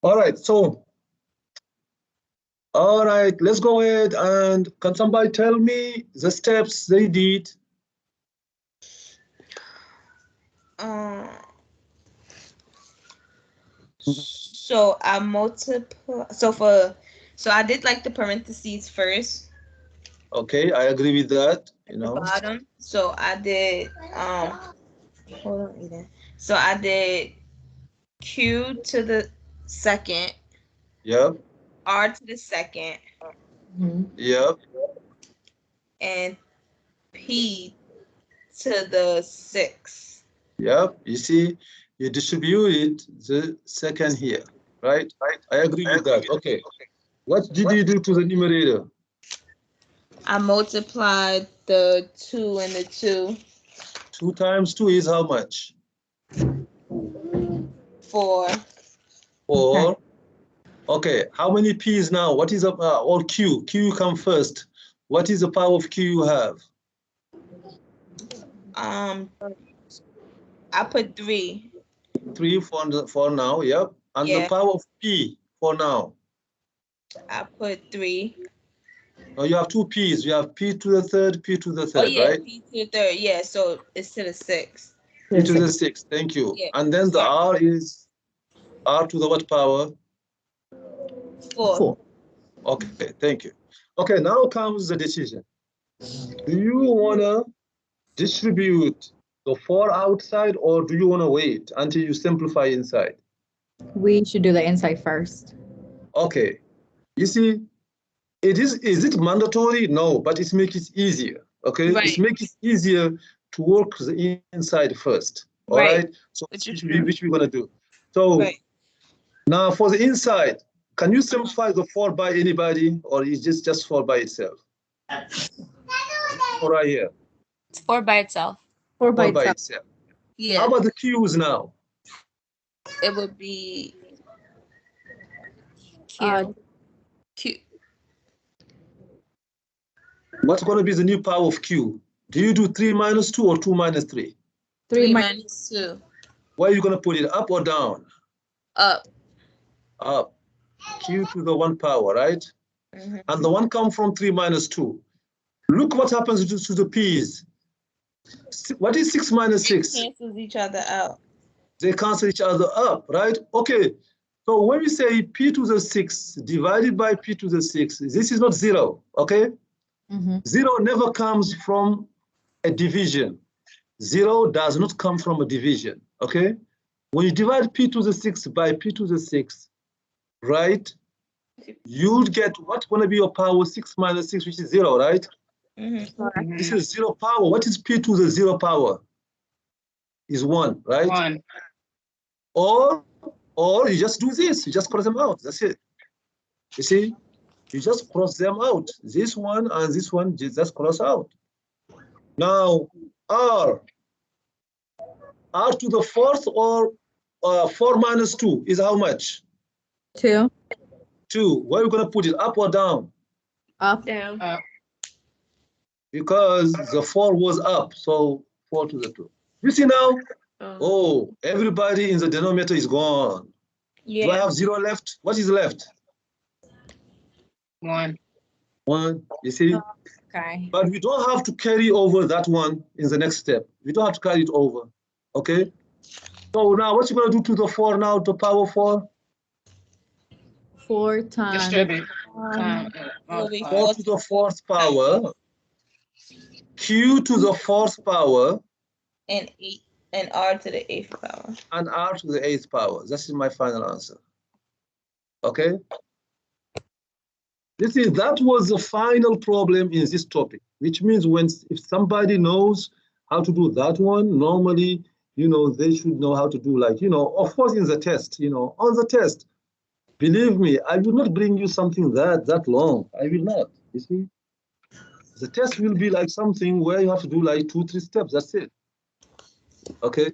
All right, so All right, let's go ahead and can somebody tell me the steps they did? So I multiply. So I did like the parentheses first Okay, I agree with that, you at the know. bottom. So I did hold on, Eden. So I did Q to the second, Yep, R to the second, yep, and P to the sixth. yep. You see, you distributed the second here, right? I agree with that. Okay. What did you do to the numerator? I multiplied the 2 and the 2. 2 times 2 is how much? 4. 4. Okay, how many P's now? What is or Q? Q come first. What is the power of Q you have? I put 3. 3 for now, yep. And the Yeah. power of P for now. I put 3. Now you have 2 P's. You have P to the third, P to the third, Oh yeah, right? P to the third. Yeah, so it's to the 6th. P to the 6th, thank you. Yeah. And then the R is R to the what power? 4. Okay, thank you. Okay, now comes the decision. Do you want to distribute the 4 outside, or do you want to wait until you simplify inside? We should do the inside first. Okay, you see, is it mandatory? No, but it makes it easier. Okay, Right. it makes it easier to work the inside first. All Right. right. So Which is which we're gonna do. So Right. now for the inside, can you simplify the 4 by anybody, or is just 4 by itself? 4 right here. It's 4 by itself. 4 by 4 by itself. itself. Yeah. How about the Q's now? It would be Q. Q. What's gonna be the new power of Q? Do you do 3 minus 2 or 2 minus 3? 3 minus minus 2. Where are you gonna put it? Up or down? Up. Up. Q to the 1 power, right? Mhm. And the 1 come from 3 minus 2. Look what happens to the P's. What is 6 minus 6? Cancels each other out. They cancel each other up, right? Okay. So when we say P to the 6 divided by P to the 6, this is not 0, okay? 0 never comes from a division. 0 does not come from a division, okay? When you divide P to the 6 by P to the 6, right? You get what's going to be your power 6 minus 6, which is 0, right? Mhm. This is 0 power. What is P to the 0 power? Is 1, right? 1. Or you just do this. You just cross them out. That's it. You see? You just cross them out. This one and this one just cross out. Now, R to the 4th, or 4 minus 2 is how much? 2. 2. Where are you going to put it? Up or down? Up. Down. Because the 4 was up, so 4 to the 2. You see now? Oh, everybody in the denominator is gone. Yeah. Do I have 0 left? What is left? 1. 1. You see? Okay. But we don't have to carry over that one in the next step. We don't have to carry it over. Okay? So now what you going to do to the 4 now, to power 4? 4 times. Distribute. 4 4 to the 4th power. Q to the 4th power. and 8 and R to the 8th power. And R to the 8th power. That's my final answer. Okay? You see, that was the final problem in this topic, which means if somebody knows how to do that one, normally, they should know how to do, like, of course, in the test, on the test, believe me, I will not bring you something that long. I will not, you see. The test will be like something where you have to do like 2-3 steps. That's it. Okay.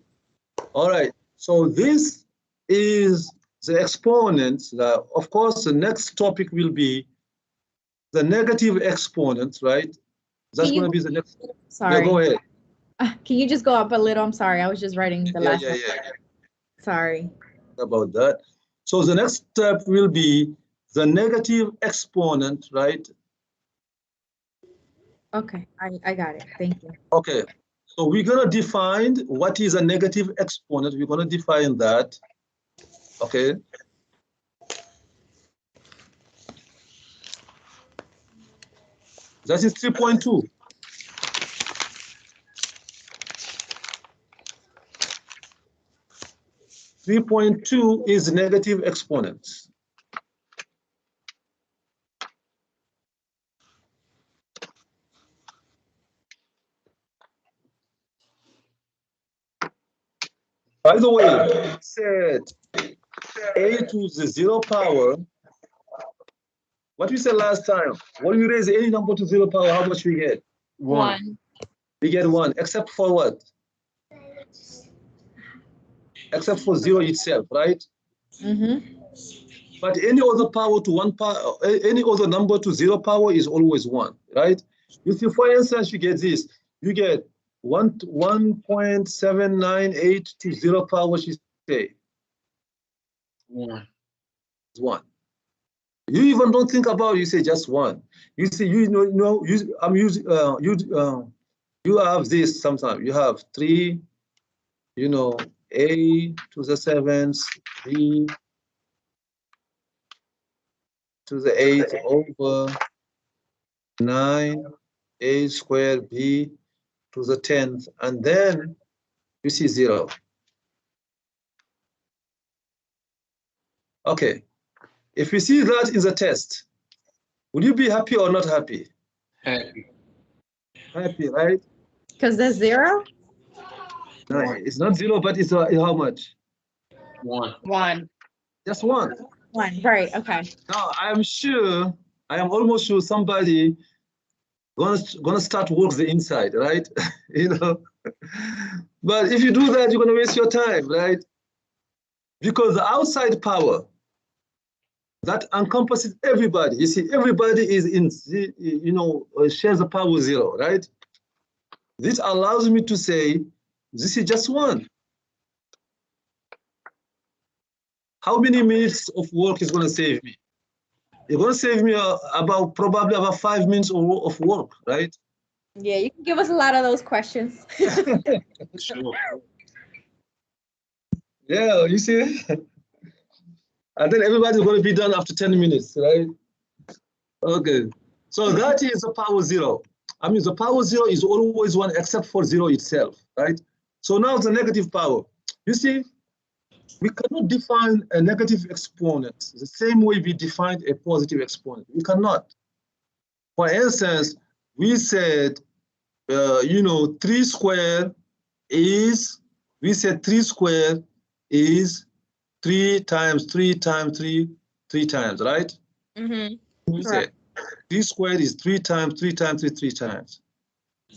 All right. So this is the exponents. Of course, the next topic will be the negative exponents, right? That's going to be the next. Sorry. Yeah, go ahead. Can you just go up a little? I'm sorry. I was just writing the last one. Yeah. Sorry. About that. So the next step will be the negative exponent, right? Okay, I got it. Thank you. Okay, so we're gonna define what is a negative exponent. We're gonna define that, okay? That is 3.2. .2 is negative exponents. By the way, we said a to the 0 power. What we said last time, when we raise any number to 0 power, how much we get? 1. We get 1, except for what? Except for 0 itself, right? Mm-hmm. But any other power to 1 power, any other number to 0 power is always 1, right? If you, for instance, you get this, you get 1.798 to 0 power, what you say? 1. 1. You even don't think about it, you say just 1. You see, I'm using, you have this sometimes. You have 3, a to the 7th, b to the 8th over 9, a squared b to the 10th, and then you see 0. Okay, if you see that in the test, would you be happy or not happy? Happy. Happy, right? Because there's 0? No, it's not 0, but it's how much? 1. 1. Just 1. 1. Right. Okay. Now, I am almost sure somebody gonna start work the inside, right? But if you do that, you're gonna waste your time, right? Because the outside power that encompasses everybody. You see, everybody is in, shares the power 0, right? This allows me to say this is just 1. How many minutes of work is gonna save me? It's gonna save me probably about 5 minutes of work, right? Yeah, you can give us a lot of those questions. Sure. Yeah, you see? And then everybody's going to be done after 10 minutes, right? Okay. So that is the power 0. I mean, the power 0 is always 1 except for 0 itself, right? So now the negative power. You see, we cannot define a negative exponent the same way we defined a positive exponent. We cannot. For instance, we said, 3 squared is, we said 3 squared is 3 times 3 times 3, 3 times, right? Mm-hmm. We said 3 squared is 3 times 3 times 3, 3 times.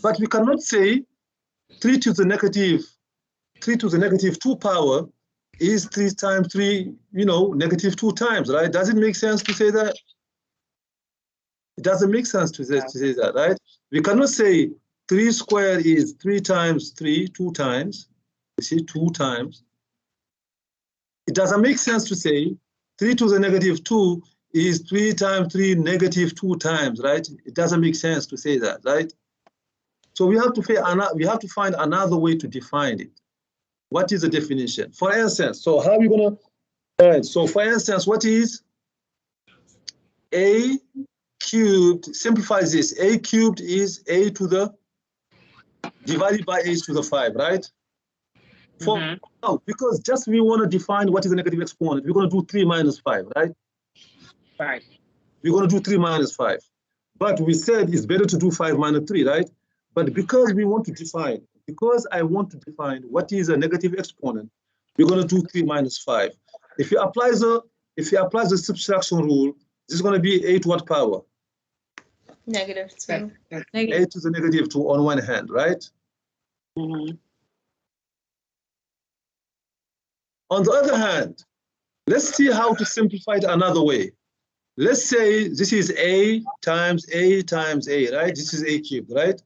But we cannot say 3 to the negative 2 power is 3 times 3, negative 2 times, right? Does it make sense to say that? It doesn't make sense to say that, right? We cannot say 3 squared is 3 times 3, 2 times. You see, 2 times. It doesn't make sense to say 3 to the negative 2 is 3 times 3 negative 2 times, right? It doesn't make sense to say that, right? So we have to find another way to define it. What is the definition? For instance, so how are we gonna? All right. So for instance, what is a cubed? Simplify this. A cubed is a to the divided by a to the 5, right? Because just we want to define what is a negative exponent, we're going to do 3 minus 5, right? Right. We're going to do 3 minus 5. But we said it's better to do 5 minus 3, right? But because we want to define, because I want to define what is a negative exponent, we're going to do 3 minus 5. If you apply the subtraction rule, this is going to be 8 what power? -2. 8 to the negative 2 on one hand, right? Mm-hmm. On the other hand, let's see how to simplify it another way. Let's say this is a times a times a, right? This is a cubed, right?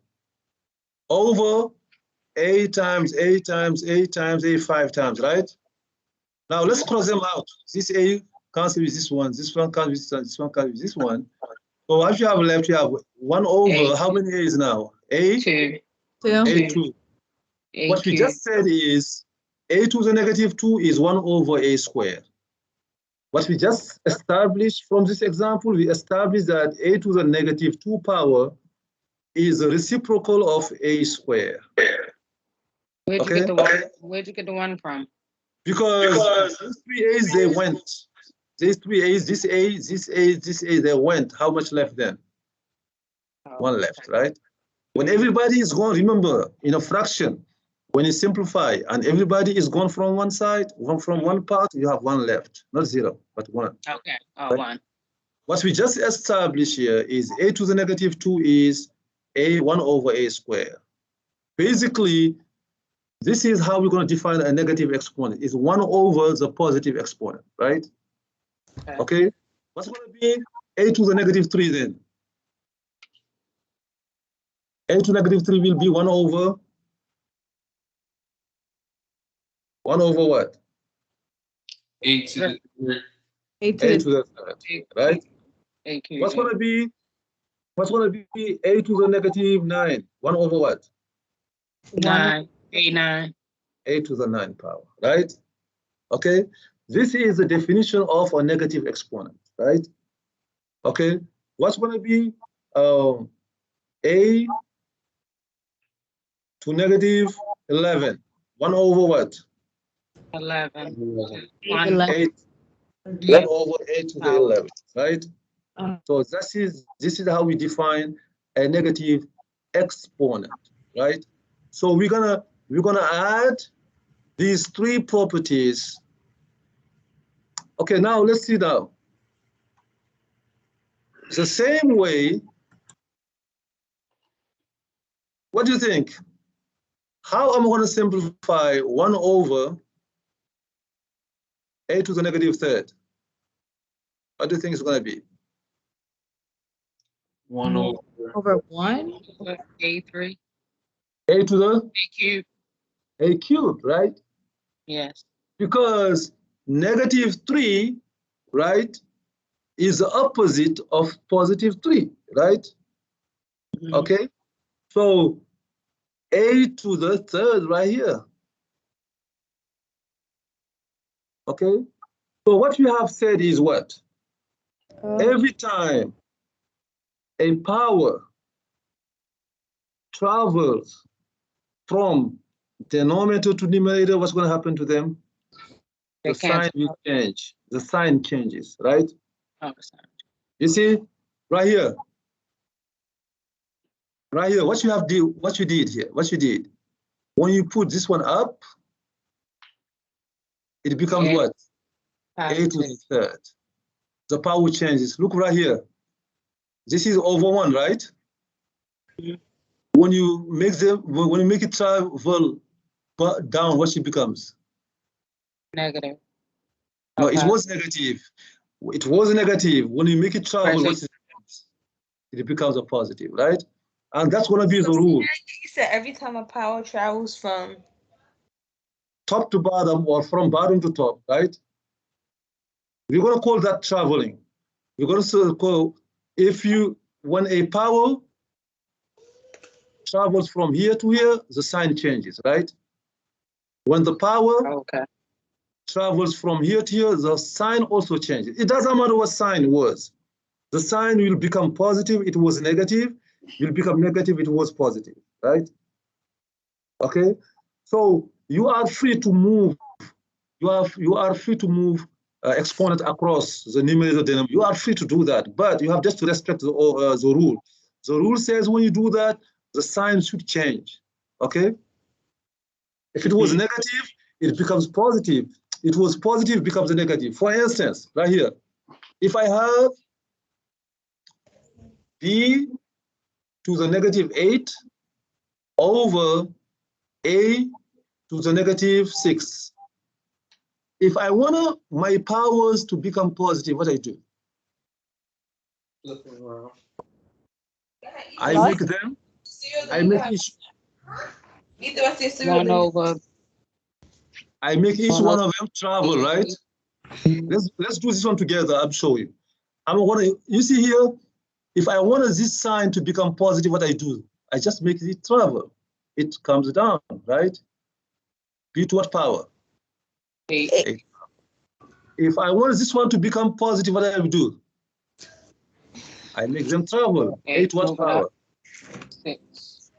Over a times a times a times a 5 times, right? Now let's cross them out. This a cancel with this one cancel with this one cancel with this one. So what you have left, you have 1 over, how many A's now? A? 2. A2. What we just said is A to the negative 2 is 1 over A squared. What we just established from this example, we established that A to the negative 2 power is a reciprocal of A squared. Where'd you get the 1? Where'd you get the 1 from? Because these 3 A's, they went. These 3 A's, this A, this A, this A, they went. How much left then? 1 left, right? When everybody is gone, remember, in a fraction, when you simplify and everybody is gone from one side, from one part, you have 1 left. Not 0, but 1. Okay. Oh, right? 1. What we just established here is A to the negative 2 is A 1 over A squared. Basically, this is how we're going to define a negative exponent. It's 1 over the positive exponent, right? Okay. What's going to be A to the negative 3 then? A to negative 3 will be 1 over what? 8 to the third. A to the third, right? What's going to be A to the negative 9? 1 over what? 9. A9. A to the 9 power, right? Okay. This is the definition of a negative exponent, right? Okay. What's going to be A to negative 11? 1 over what? 11. 11. 8. 1 over A to the 11, right? So this is how we define a negative exponent, right? So we're gonna add these 3 properties. Okay, now let's see now. The same way. What do you think? How am I going to simplify 1 over A to the negative 3rd? What do you think it's going to be? 1 Over 1? A3. A to the A cubed. A cubed, right? Yes. Because negative 3, right, is the opposite of positive 3, right? Okay, so A to the 3rd right here. Okay, so what we have said is what? Every time a power travels from denominator to numerator, what's going to happen to them? The sign will change. The sign changes, right? You see, right here. Right here, what you did here, when you put this one up, it becomes what? A to the 3rd. The power changes. Look right here. This is over 1, right? When you make it travel down, what it becomes? Negative. No, it was negative. It was negative. When you make it travel, it becomes a positive, right? And that's going to be the rule. You said every time a power travels from top to bottom or from bottom to top, right? We're going to call that traveling. We're going to call, when a power travels from here to here, the sign changes, right? When the power travels from here to here, the sign also changes. It doesn't matter what sign was. The sign will become positive, it was negative, will become negative, it was positive, right? Okay, so you are free to move. You are free to move exponent across the numerator denominator. You are free to do that, but you have just to respect the rule. The rule says when you do that, the sign should change. Okay. If it was negative, it becomes positive. It was positive, it becomes a negative. For instance, right here, if I have b to the negative 8 over a to the negative 6. If I want my powers to become positive, what I do? I make them, I make each, One over. I make each one of them travel, right? Let's do this one together. I'll show you. You see here, if I want this sign to become positive, what I do? I just make it travel. It comes down, right? B to what power? 8. 8. If I want this one to become positive, what I do? I make them travel. 8 to what power? 6.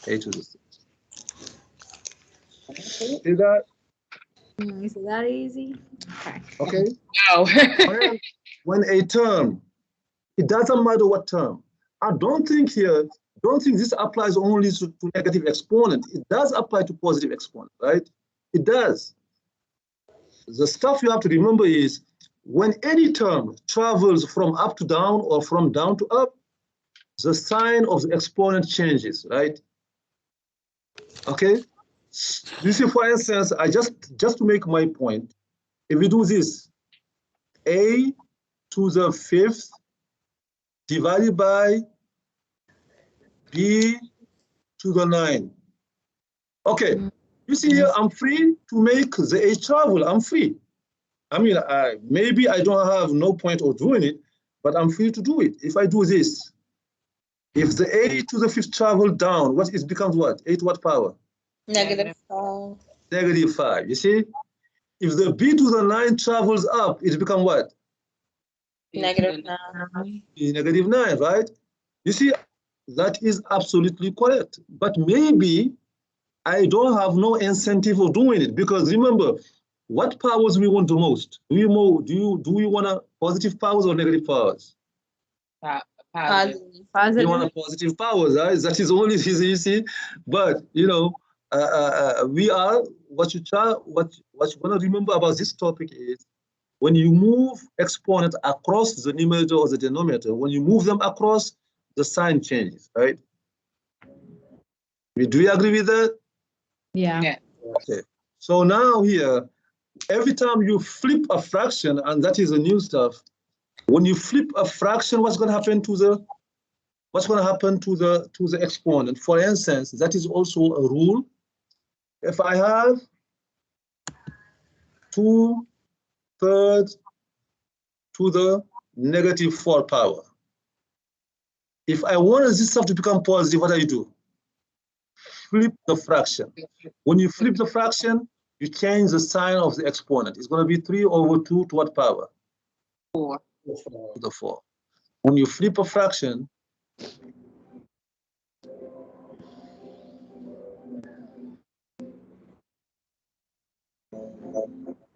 8 to the 6. See that? Is it that easy? Okay. Okay. Wow. When a term, it doesn't matter what term. I don't think this applies only to negative exponent. It does apply to positive exponent, right? It does. The stuff you have to remember is when any term travels from up to down or from down to up, the sign of the exponent changes, right? Okay. You see, for instance, I just to make my point, if we do this, a to the 5th divided by b to the 9. Okay, you see here, I'm free to make the a travel. I'm free. I mean, maybe I don't have no point of doing it, but I'm free to do it. If I do this, if the a to the 5th travel down, what it becomes what? 8 what power? -5. -5. You see, if the b to the 9 travels up, it becomes what? -9. -9, right? You see, that is absolutely correct. But maybe I don't have no incentive of doing it because remember, what powers we want the most? Do you want a positive powers or negative powers? Positive. You want a positive powers, right? That is only easy, you see. But you know, we are what you want to remember about this topic is when you move exponent across the numerator or the denominator, when you move them across, the sign changes, right? Do you agree with that? Yeah. Okay. So now here, every time you flip a fraction, and that is the new stuff, when you flip a fraction, what's going to happen to the exponent? For instance, that is also a rule. If I have 2/3 to the -4 power, if I want this stuff to become positive, what do you do? Flip the fraction. When you flip the fraction, you change the sign of the exponent. It's going to be 3/2 to what power? 4. To the 4. When you flip a fraction,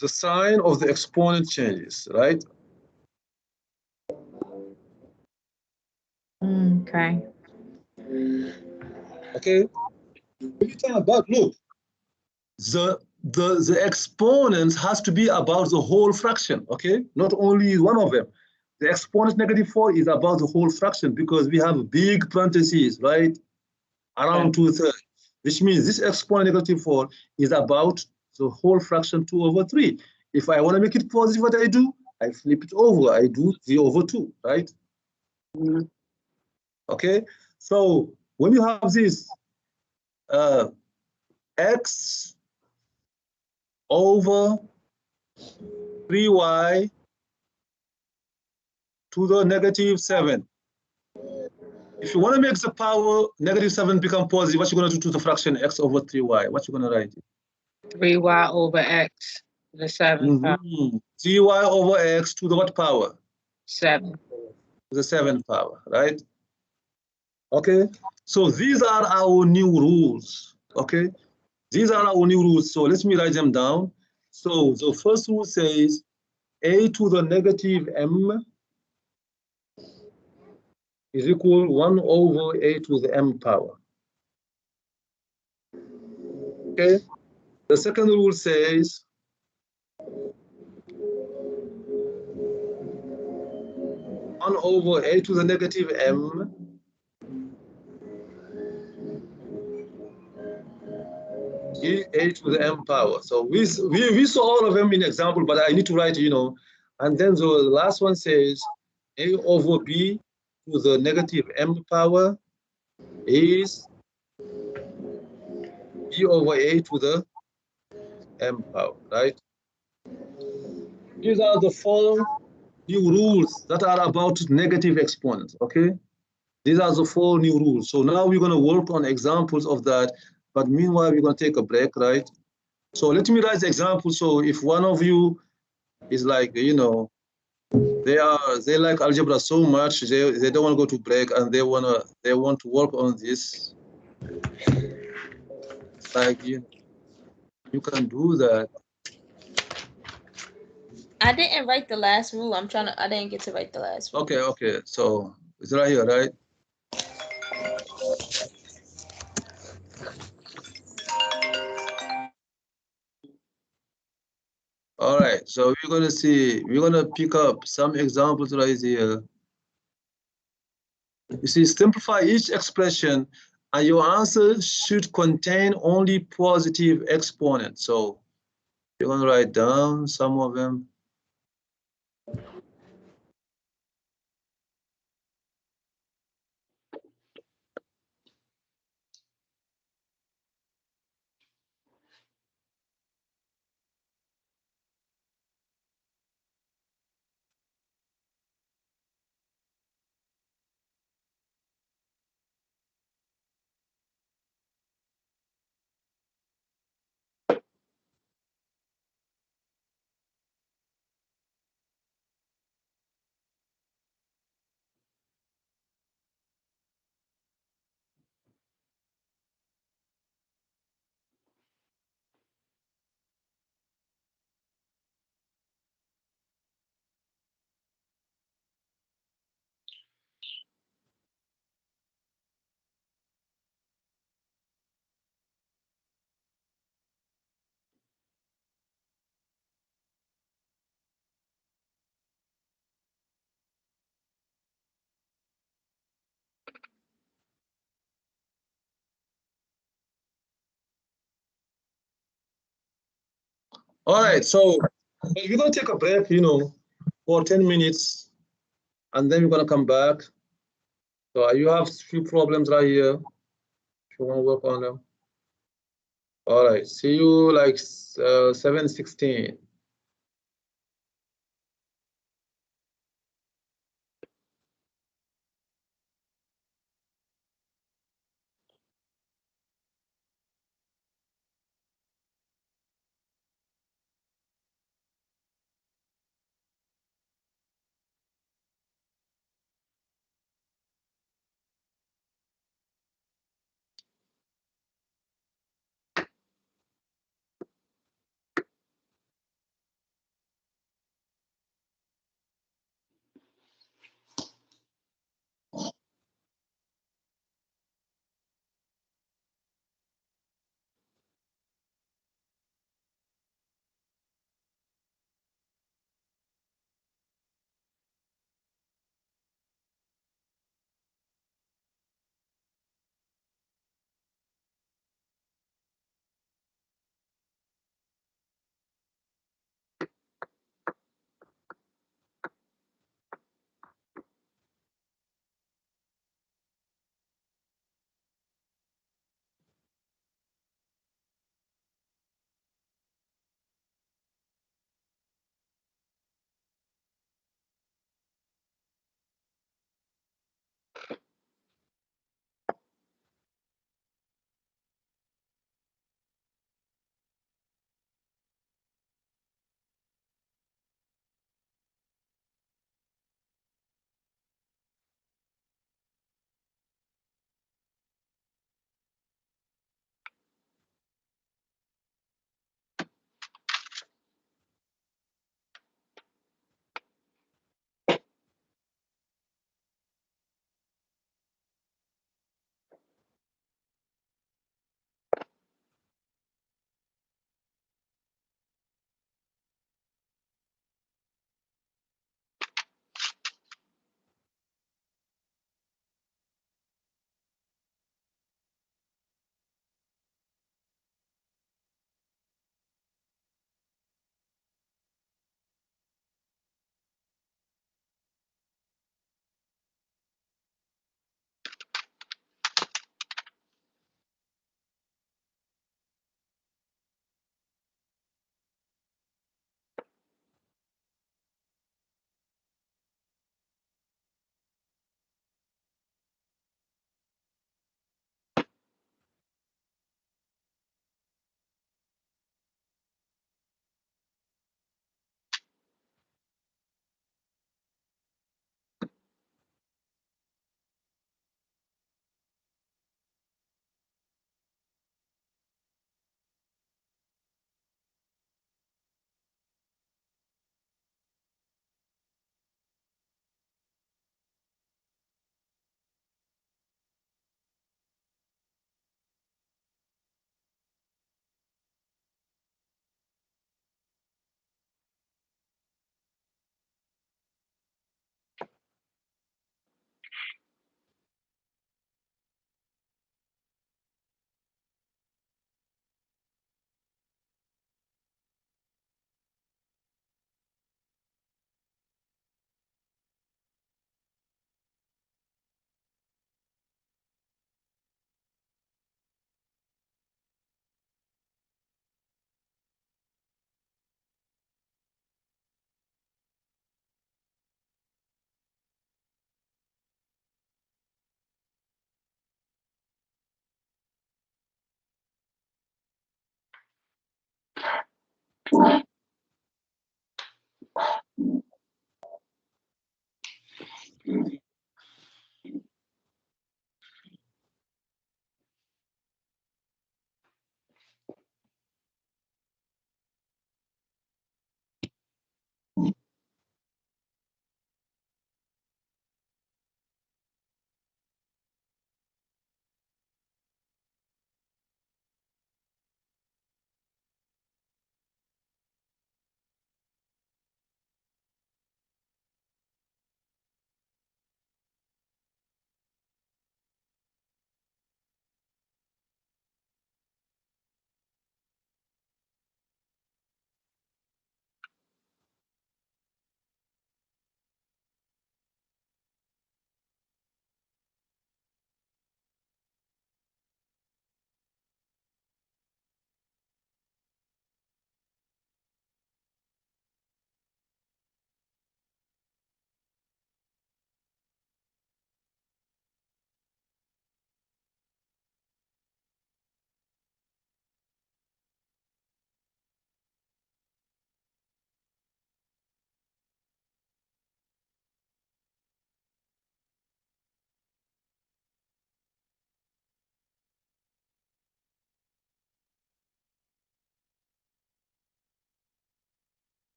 the sign of the exponent changes, right? Okay. Okay. But look, the exponent has to be about the whole fraction, okay? Not only one of them. The exponent -4 is about the whole fraction because we have big parentheses, right? Around 2/3, which means this exponent -4 is about the whole fraction 2/3. If I want to make it positive, what I do? I flip it over. I do 3/2, right? Okay. So when you have this x over 3y to the -7. If you want to make the power -7 become positive, what you going to do to the fraction x over 3y? What you going to write? 3y over x to the 7th power. 3y over x to the what power? 7. To the 7th power, right? Okay. So these are our new rules. Okay. These are our new rules. So let me write them down. So the first rule says a to the -m is equal 1 over a to the m power. Okay. The second rule says one over a to the -m is a to the m power. So we saw all of them in example, but I need to write, and then the last one says a over b to the -m power is b over a to the m power, right? these are the 4 new rules that are about negative exponents, okay? These are the 4 new rules. So now we're gonna work on examples of that, but meanwhile, we're gonna take a break, right? So let me write the example. So if one of you is like, you know, they like algebra so much, they don't want to go to break and they want to work on this. Like you can do that. I didn't write the last rule. I didn't get to write the last rule. Okay. So it's right here, right? All right, so we're gonna pick up some examples right here. You see, simplify each expression and your answer should contain only positive exponents. So you're gonna write down some of them. All right, so we're gonna take a break, you know, for 10 minutes, and then we're gonna come back. So you have a few problems right here. If you wanna work on them. All right, see you like 7:16.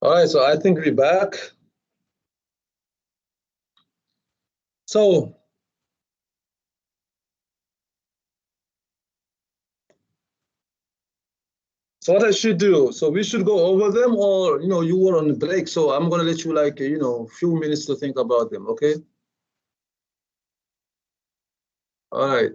All right, so I think we're back. So what I should do? So we should go over them, or you were on break, so I'm gonna let you like few minutes to think about them. Okay. All right.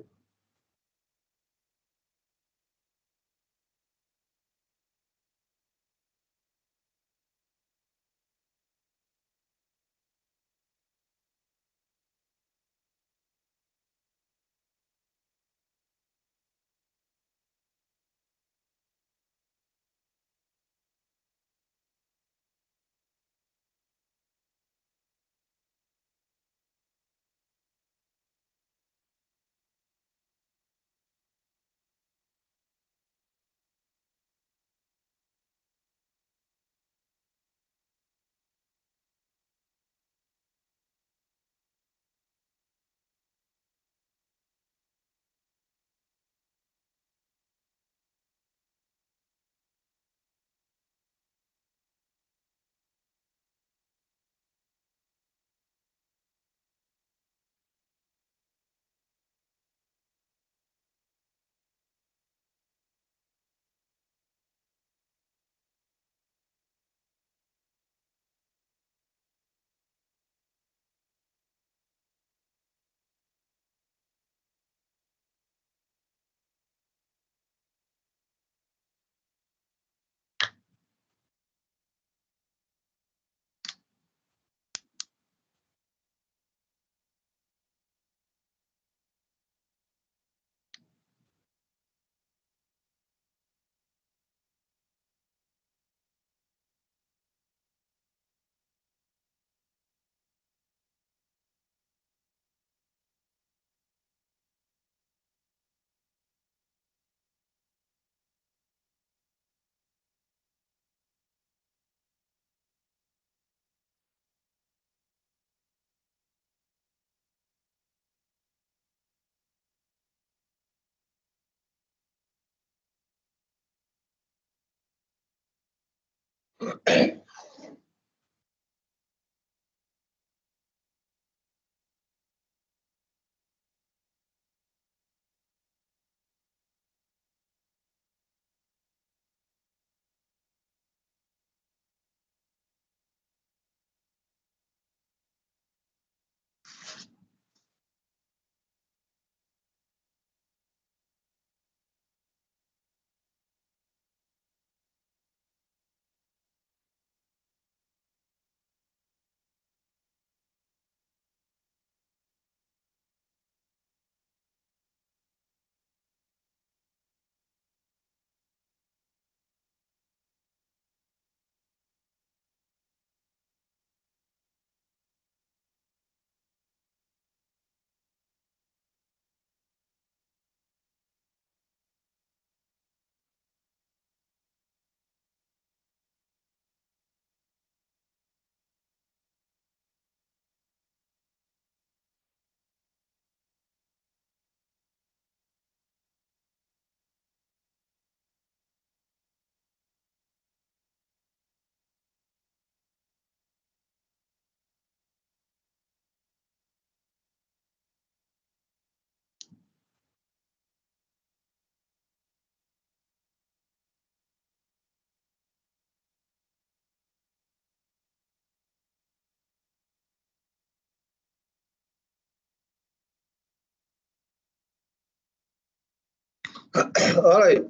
All right.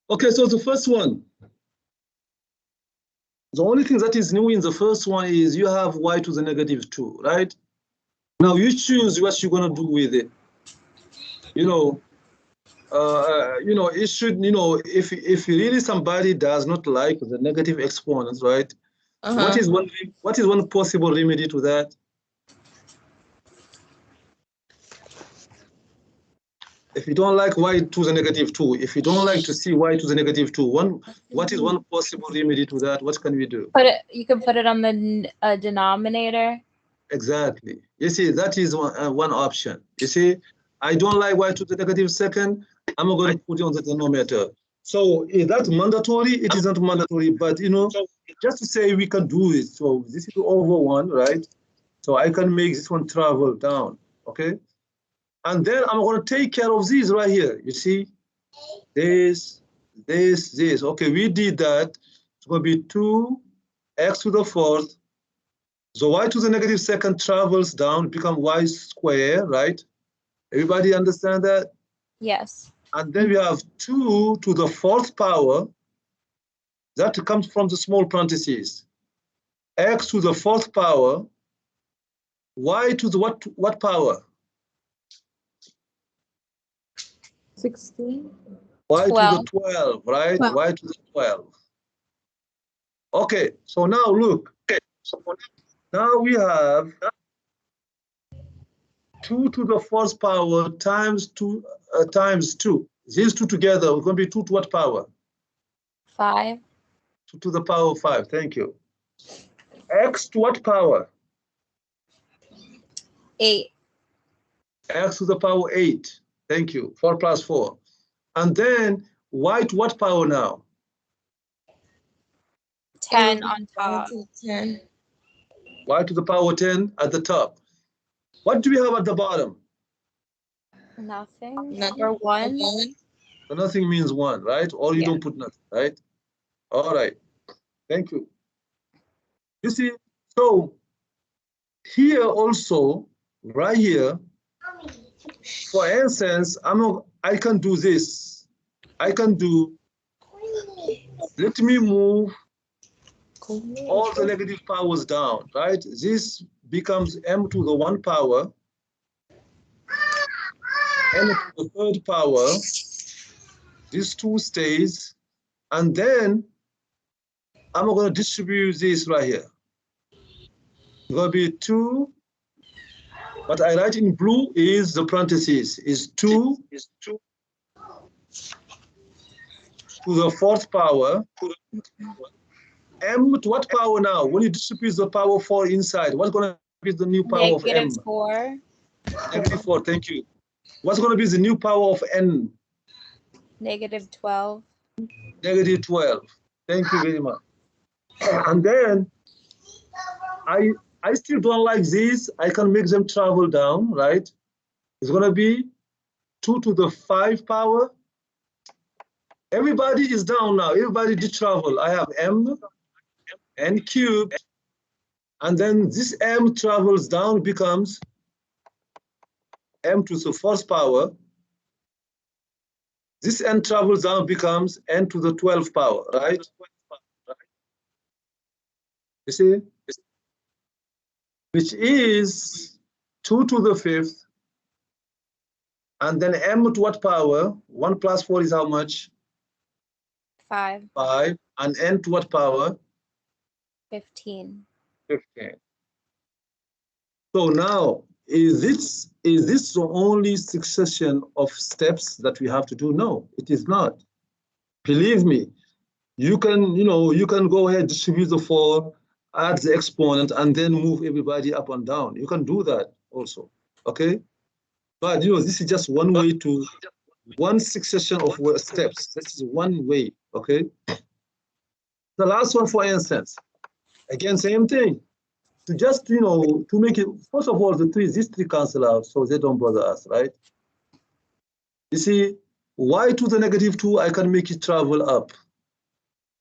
Okay, so the first one, the only thing that is new in the first one is you have y to the negative 2, right? Now you choose what you're gonna do with it. It should, if really somebody does not like the negative exponents, right? What is one possible remedy to that? If you don't like y to the negative 2, if you don't like to see y to the negative 2, what is one possible remedy to that? What can we do? You can put it on the denominator. Exactly. You see, that is one option. You see, I don't like y to the negative second. I'm going to put it on the denominator. So is that mandatory? It isn't mandatory, but you know, just to say we can do it. So this is over 1, right? So I can make this one travel down, okay? And then I'm gonna take care of these right here. You see, this. Okay, we did that. It's gonna be 2x to the 4th. So y to the negative second travels down, become y squared, right? Everybody understand that? Yes. And then we have 2 to the 4th power. That comes from the small parentheses. X to the 4th power. Y to the what power? 16. Y to the 12. 12, right? Well- Y to the 12. Okay, so now look. Now we have 2 to the 4th power times 2 times 2. These two together are going to be 2 to what power? 5. 2 to the power of 5. Thank you. X to what power? 8. X to the power 8. Thank you. 4 plus 4. And then y to what power now? 10 on top. 10. Y to the power 10 at the top. What do we have at the bottom? Nothing. Nothing. Or 1. So nothing means 1, right? Or you Yeah. don't put nothing, right? All right. Thank you. You see, so here also, right here, for instance, I can do this. I can do, let me move all the negative powers down, right? This becomes m to the 1 power, n to the 3rd power. This 2 stays, and then I'm going to distribute this right here. It's going to be 2. What I write in blue is the parentheses, is 2 to the 4th power. M to what power now? When you distribute the power 4 inside, what's going to be the new power of M? -4. Negative 4, thank you. What's going to be the new power of N? -12. Negative 12. Thank you very much. And then I still don't like this. I can make them travel down, right? It's going to be 2 to the 5 power. Everybody is down now. Everybody did travel. I have M, N cubed, and then this M travels down, becomes M to the 4th power. This N travels down, becomes N to the 12th power, right? You see? Which is 2 to the 5th. And then M to what power? 1 plus 4 is how much? 5. 5. And N to what power? 15. 15. So now, is this the only succession of steps that we have to do? No, it is not. Believe me, you can go ahead, distribute the 4, add the exponent, and then move everybody up and down. You can do that also, okay? But this is just one way to, one succession of steps. This is one way, okay? The last one, for instance, again, same thing. To just, to make it, first of all, these three cancel out, so they don't bother us, right? You see, y to the negative 2, I can make it travel up.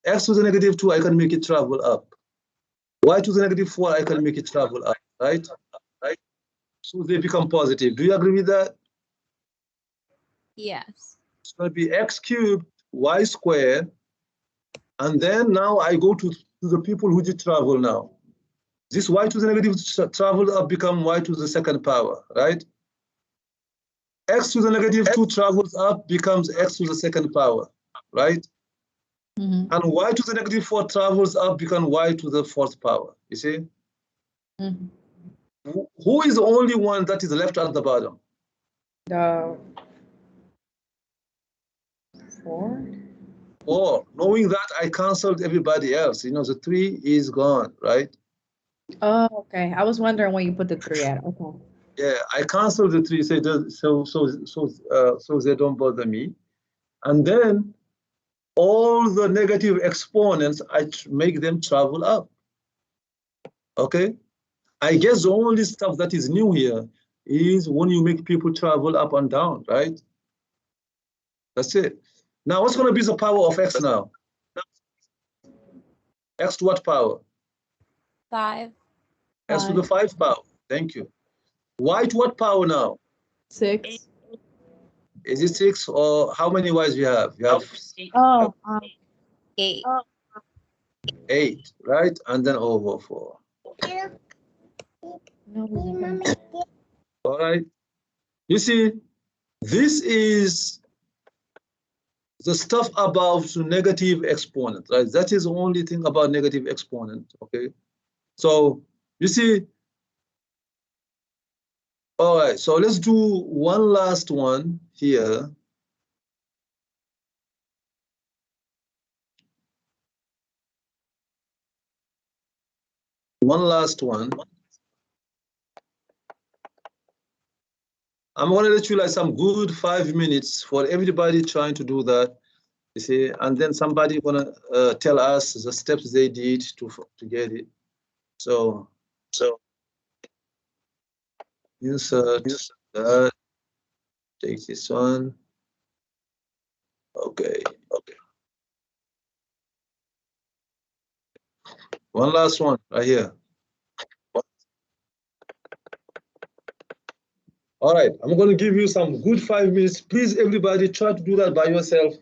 X to the negative 2, I can make it travel up. Y to the negative 4, I can make it travel up, right? So they become positive. Do you agree with that? Yes. It's going to be x cubed, y squared. And then now I go to the people who did travel now. This y to the negative traveled up, become y to the 2nd power, right? X to the negative 2 travels up, becomes x to the 2nd power, right? Mm-hmm. And y to the negative 4 travels up, becomes y to the 4th power, you see? Mm-hmm. Who is the only one that is left at the bottom? 4. Or knowing that I canceled everybody else, the 3 is gone, right? Oh, okay. I was wondering where you put the 3 at. Okay. Yeah, I canceled the 3, so they don't bother me. And then all the negative exponents, I make them travel up. Okay? I guess the only stuff that is new here is when you make people travel up and down, right? That's it. Now, what's going to be the power of x now? X to what power? 5. X to the 5 power. Thank you. Y to what power now? 6. Is it 6 or how many y's you have? You have Oh, 8. 8, right? And then over 4. no. All right. You see, this is the stuff about negative exponent, right? That is the only thing about negative exponent, okay? So you see, all right, so let's do one last one here. One last one. I'm gonna let you like some good 5 minutes for everybody trying to do that, you see, and then somebody gonna tell us the steps they did to get it. So insert that, take this one. Okay. One last one right here. All right, I'm going to give you some good 5 minutes. Please, everybody, try to do that by yourself.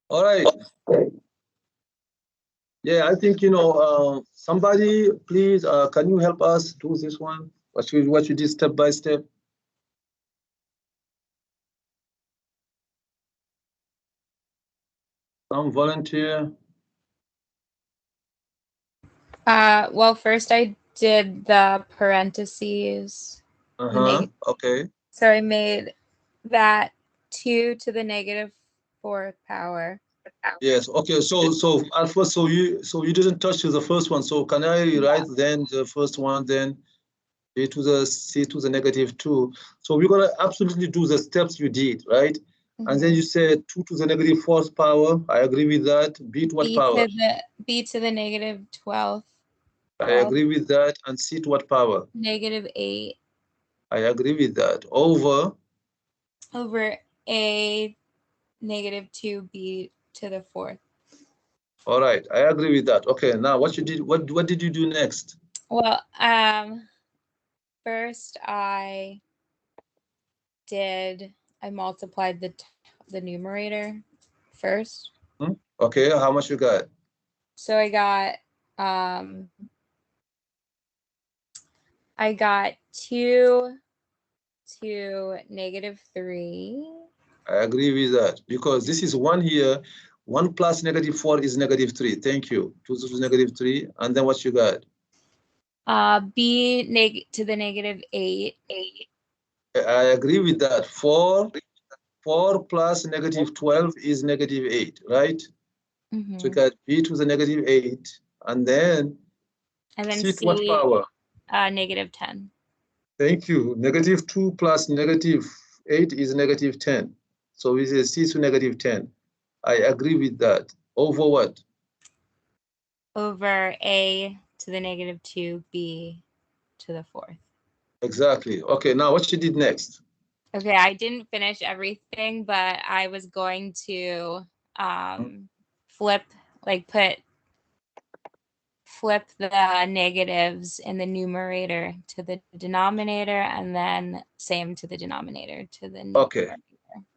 All right. Yeah, I think, somebody, please, can you help us do this one? What you did step by step? Some volunteer. Well, first I did the parentheses. Okay. So I made that 2 to the negative 4th power. Yes. Okay. So at first, so you didn't touch the first one. So can I write then the first one, then a to the c to the negative 2? So we're gonna absolutely do the steps you did, right? And then you said 2 to the negative 4th power. I agree with that. B to what power? B to the negative 12th. I agree with that. And c to what power? Negative 8. I agree with that. Over a negative 2b to the 4th. All right, I agree with that. Okay, now what did you do next? Well, first I multiplied the numerator first. Okay, how much you got? So I got 2 to negative 3. I agree with that because this is 1 here. 1 plus negative 4 is negative 3. Thank you. 2 to negative 3. And then what you got? B to the negative 8. I agree with that. 4 plus negative 12 is negative 8, right? So you got b to the negative 8. And then c to what power? Negative 10. Thank you. Negative 2 plus negative 8 is negative 10. So we say c to negative 10. I agree with that. Over what? Over a to the negative 2b to the 4th. Exactly. Okay, now what you did next? Okay, I didn't finish everything, but I was going to flip the negatives in the numerator to the denominator, and then same to the denominator to the numerator. Okay,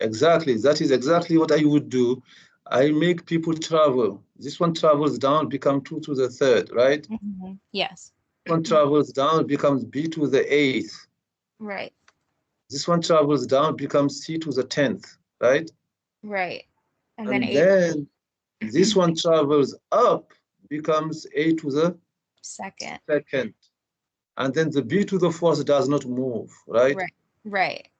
exactly. That is exactly what I would do. I make people travel. This one travels down, become 2 to the 3rd, right? Yes. This one travels down, becomes b to the 8th. Right. This one travels down, becomes c to the 10th, right? Right. And then this one travels up, becomes a to the second. And then the b to the 4th does not move, right? Right.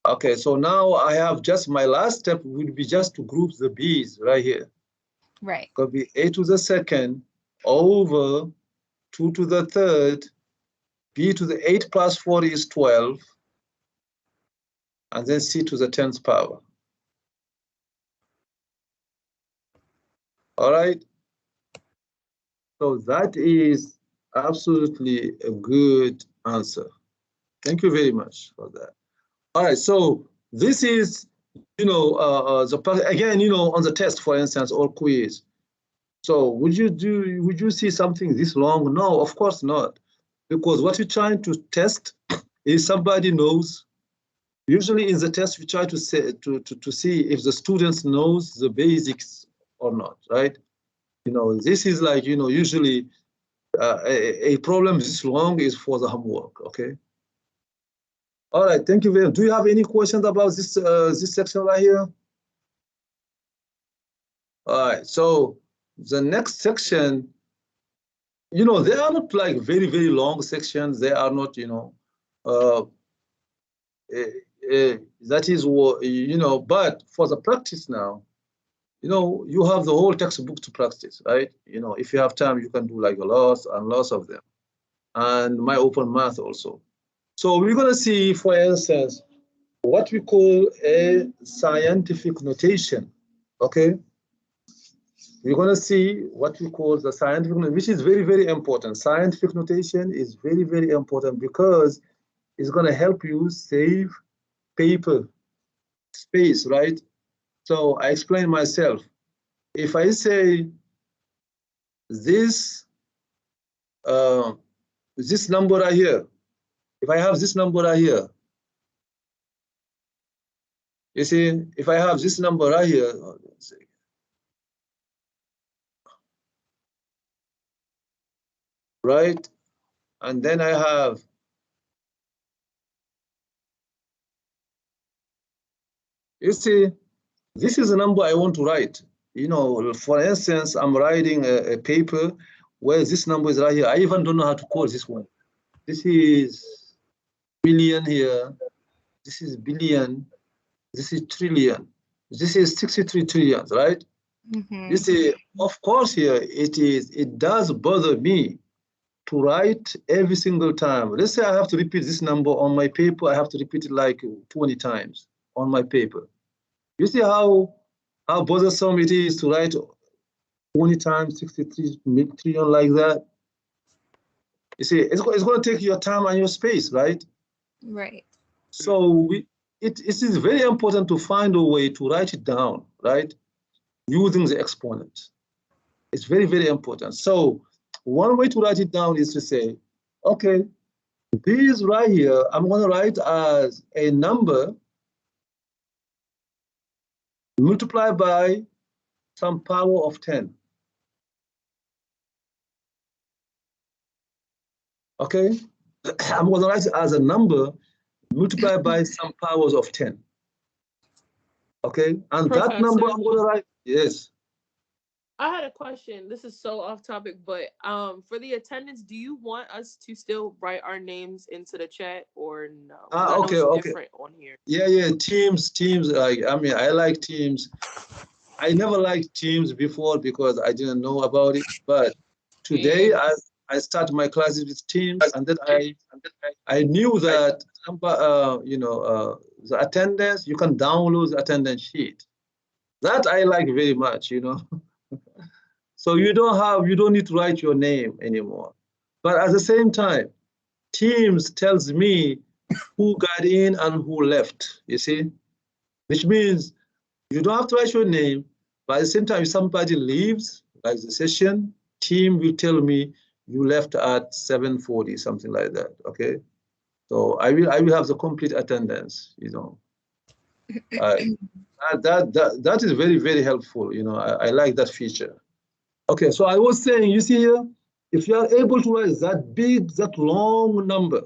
Okay, so now I have just my last step would be just to group the b's right here. Right. Could be a to the 2nd over 2 to the 3rd, b to the 8 plus 4 is 12, and then c to the 10th power. All right. So that is absolutely a good answer. Thank you very much for that. All right, so this is, again, on the test, for instance, or quiz. So would you see something this long? No, of course not. Because what you're trying to test is somebody knows. Usually in the test, we try to say to see if the students knows the basics or not, right? This is like, usually a problem this long is for the homework, okay? All right, thank you very much. Do you have any questions about this section right here? All right, so the next section, they are not like very, very long sections. They are not, that is what, but for the practice now, you have the whole textbook to practice, right? If you have time, you can do like lots and lots of them. And my open math also. So we're gonna see, for instance, what we call a scientific notation, okay? We're gonna see what we call the scientific notation, which is very, very important. Scientific notation is very, very important because it's gonna help you save paper space, right? So I explain myself. If I say this this number right here, if I have this number right here, you see, if I have this number right here, let's see. Right, and then I have you see, this is a number I want to write. You know, for instance, I'm writing a paper where this number is right here. I even don't know how to call this one. This is billion here. This is billion. This is trillion. This is 63 trillions, right? Mm-hmm. You see, of course, here it does bother me to write every single time. Let's say I have to repeat this number on my paper. I have to repeat it like 20 times on my paper. You see how bothersome it is to write 20 times 63 trillion like that? You see, it's going to take your time and your space, right? Right. So it is very important to find a way to write it down, right? Using the exponent. It's very, very important. So one way to write it down is to say, okay, this right here, I'm going to write as a number multiplied by some power of 10. Okay, I'm going to write it as a number multiplied by some powers of 10. Okay, and Professor, that number I'm going to write, yes. I had a question. This is so off topic, but for the attendance, do you want us to still write our names into the chat or no? Okay, okay. Different on here. Yeah, teams. Like, I mean, I like teams. I never liked teams before because I didn't know about it. But today, I started my classes with teams, and then I knew that the attendance, you can download the attendance sheet. That I like very much, you know. So you don't need to write your name anymore. But at the same time, Teams tells me who got in and who left, you see? Which means you don't have to write your name, but at the same time, if somebody leaves, like the session, Team will tell me you left at 7:40, something like that, okay? So I will have the complete attendance, you know. That is very, very helpful, you know. I like that feature. Okay, so I was saying, you see here, if you are able to write that long number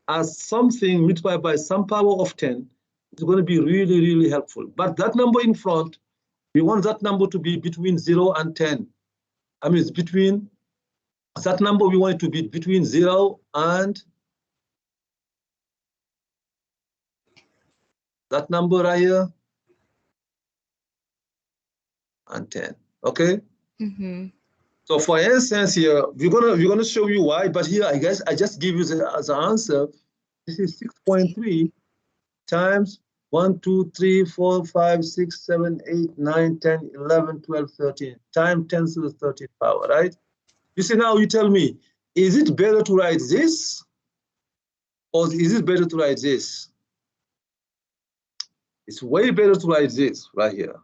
as something multiplied by some power of 10, it's going to be really, really helpful. But that number in front, we want that number to be between 0 and 10. I mean, it's between, that number we want it to be between 0 and that number right here and 10, okay? Mm-hmm. So for instance here, we're gonna show you why, but here I guess I just give you the answer. This is 6.3 times 1, 2, 3, 4, 5, 6, 7, 8, 9, 10, 11, 12, 13 times 10 to the 13th power, right? You see, now you tell me, is it better to write this or is it better to write this? It's way better to write this right here.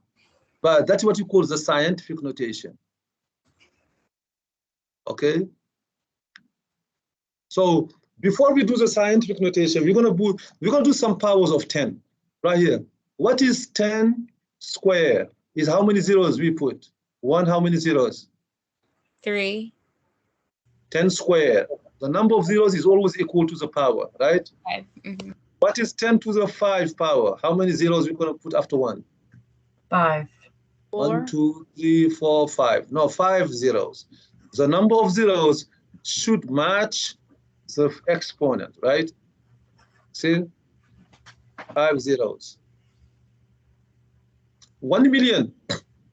But that's what you call the scientific notation. Okay? So before we do the scientific notation, we're gonna do some powers of 10 right here. What is 10 square? Is how many zeros we put? 1, how many zeros? 3. 10 square. The number of zeros is always equal to the power, right? 5. Mm-hmm. What is 10 to the 5 power? How many zeros we're gonna put after 1? 5. 1, 2, 3, 4, 5. No, 5 zeros. The number of zeros should match the exponent, right? See, 5 zeros. 1 million.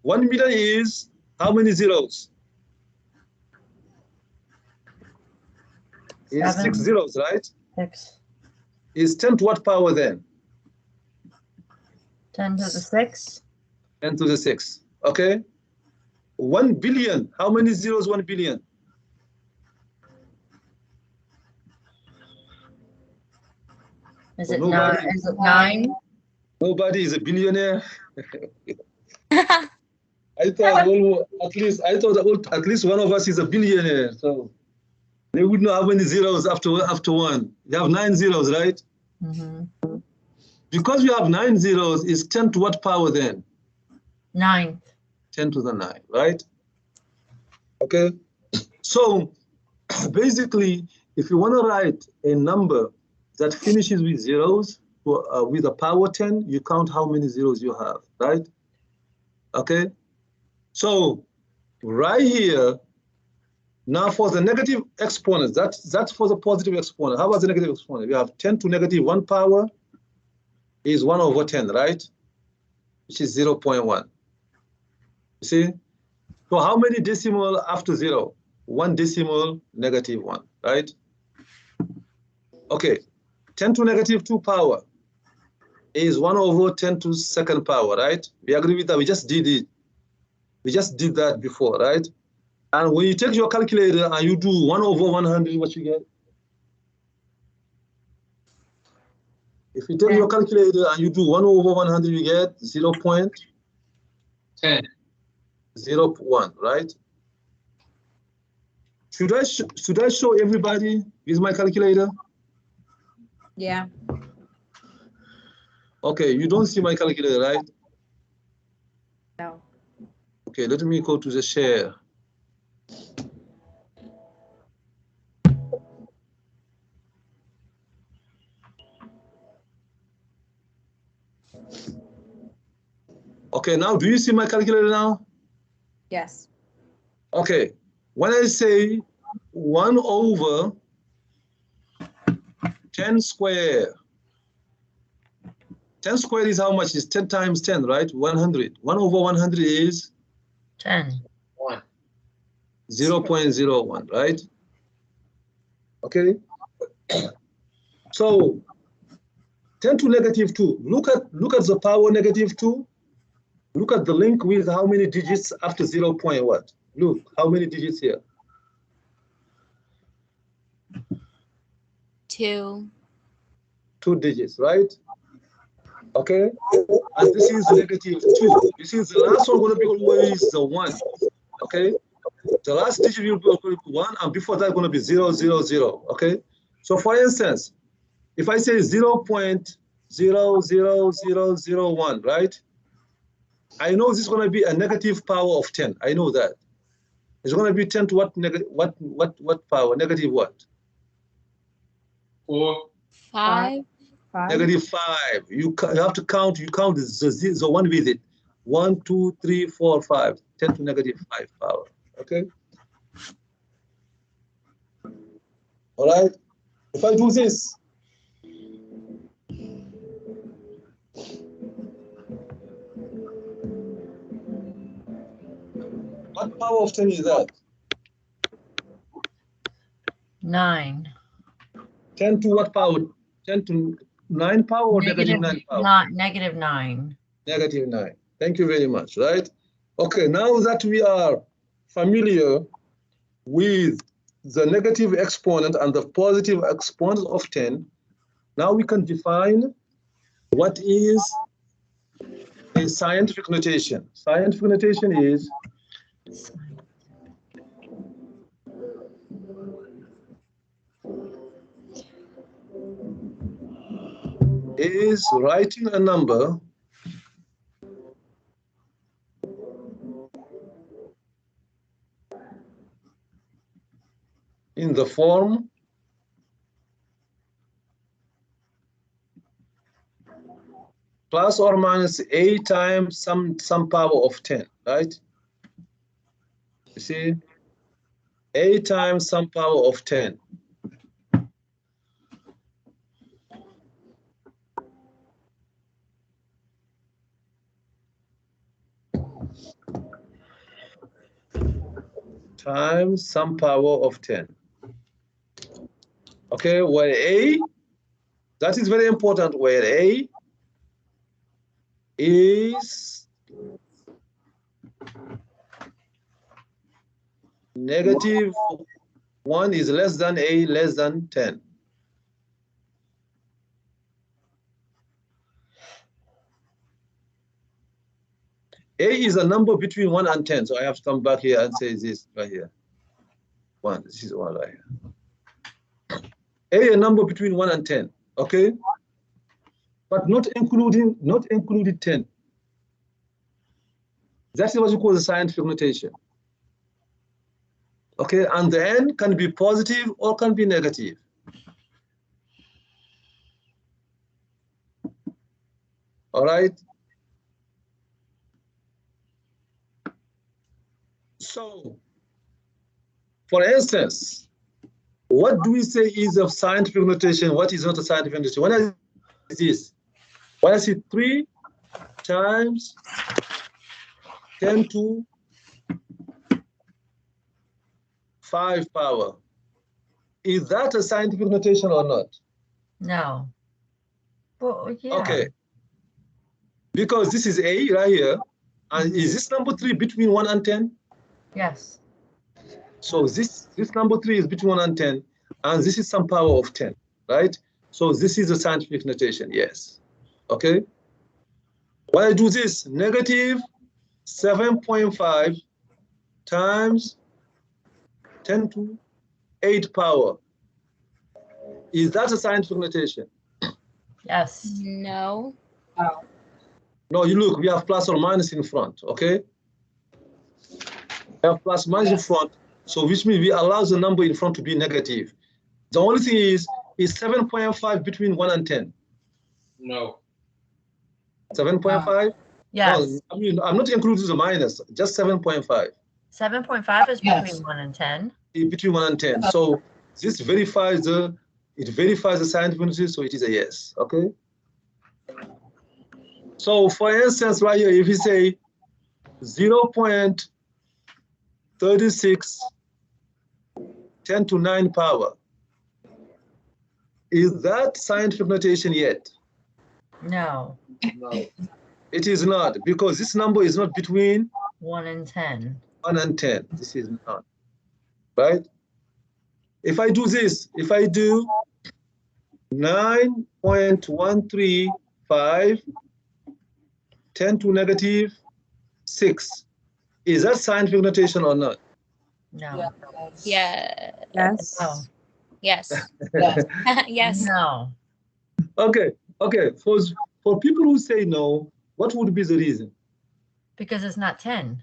1 million is how many zeros? Is 6 zeros, right? 6. Is 10 to what power then? 10 to the 6. 10 to the 6. Okay. 1 billion. How many zeros? 1 billion. Is it 9? Is it 9? Nobody is a billionaire. I thought at least one of us is a billionaire. So They would know how many zeros after 1. You have 9 zeros, right? Mm-hmm. Because you have 9 zeros, is 10 to what power then? 9. 10 to the 9, right? Okay. So basically, if you want to write a number that finishes with zeros, with a power 10, you count how many zeros you have, right? Okay. So right here, now for the negative exponents, that's for the positive exponent. How about the negative exponent? We have 10 to negative 1 power is 1 over 10, right? Which is 0.1. You see? So how many decimal after 0? 1 decimal, negative 1, right? Okay, 10 to negative 2 power is 1 over 10 to second power, right? We agree with that. We just did it. We just did that before, right? And when you take your calculator and you do 1 over 100, what you get? If you take your calculator and you do 1 over 100, you get 0.10. 0.1, right? Should I show everybody with my calculator? Yeah. Okay, you don't see my calculator, right? No. Okay, let me go to the share. Okay, now do you see my calculator now? Yes. Okay, when I say 1 over 10 square, 10 squared is how much? Is 10 times 10, right? 100. 1 over 100 is 10. 0.01, right? Okay. So 10 to negative 2. Look at the power negative 2. Look at the link with how many digits after 0 point what? Look, how many digits here? 2. 2 digits, right? Okay. And this is negative 2. You see, the last one going to be always the 1. Okay. The last digit will be 1, and before that going to be 0, 0, 0. Okay. So for instance, if I say 0.00001, right? I know this is going to be a negative power of 10. I know that. It's going to be 10 to what power? Negative what? 5. 5. Negative 5. You have to count. You count the 1 with it. 1, 2, 3, 4, 5. 10 to negative 5 power. Okay. All right. If I do this, what power of 10 is that? 9. 10 to what power? 10 to 9 power or negative 9 power? Not negative 9. Negative 9. Thank you very much, right? Okay, now that we are familiar with the negative exponent and the positive exponent of 10, now we can define what is a scientific notation. Scientific notation is writing a number in the form plus or minus a times some power of 10, right? You see, a times some power of 10. Times some power of 10. Okay, where a, that is very important, where a is negative 1 is less than a less than 10. A is a number between 1 and 10, so I have to come back here and say this right here. 1, this is 1 right here. A number between 1 and 10, okay? But not including 10. That's what you call the scientific notation. Okay, and the n can be positive or can be negative. All right. So, for instance, what do we say is a scientific notation? What is not a scientific notation? What is this? When I see 3 times 10 to 5 power, is that a scientific notation or not? No. Well, yeah. Okay. Because this is A right here. And is this number 3 between 1 and 10? Yes. So this number 3 is between 1 and 10, and this is some power of 10, right? So this is a scientific notation, yes. Okay. When I do this, negative 7.5 times 10 to 8 power. Is that a scientific notation? Yes. No. No, you look, we have plus or minus in front, okay? We have plus minus in front, so which means we allow the number in front to be negative. The only thing is 7.5 between 1 and 10? No. 7.5? Yes. No, I mean, I'm not including the minus, just 7.5. 7.5 is Yes. between 1 and 10. Between 1 and 10. So this verifies the scientific notation, so it is a yes, okay? So for instance, right here, if you say 0.36 10 to 9 power, is that scientific notation yet? No. No. It is not, because this number is not between 1 and 10. 1 and 10. This is not, right? If I do this, if I do 9.135 10 to negative 6, is that scientific notation or not? No. Yeah. Yes. No. Yes. Yes. No. Okay, for people who say no, what would be the reason? Because it's not 10.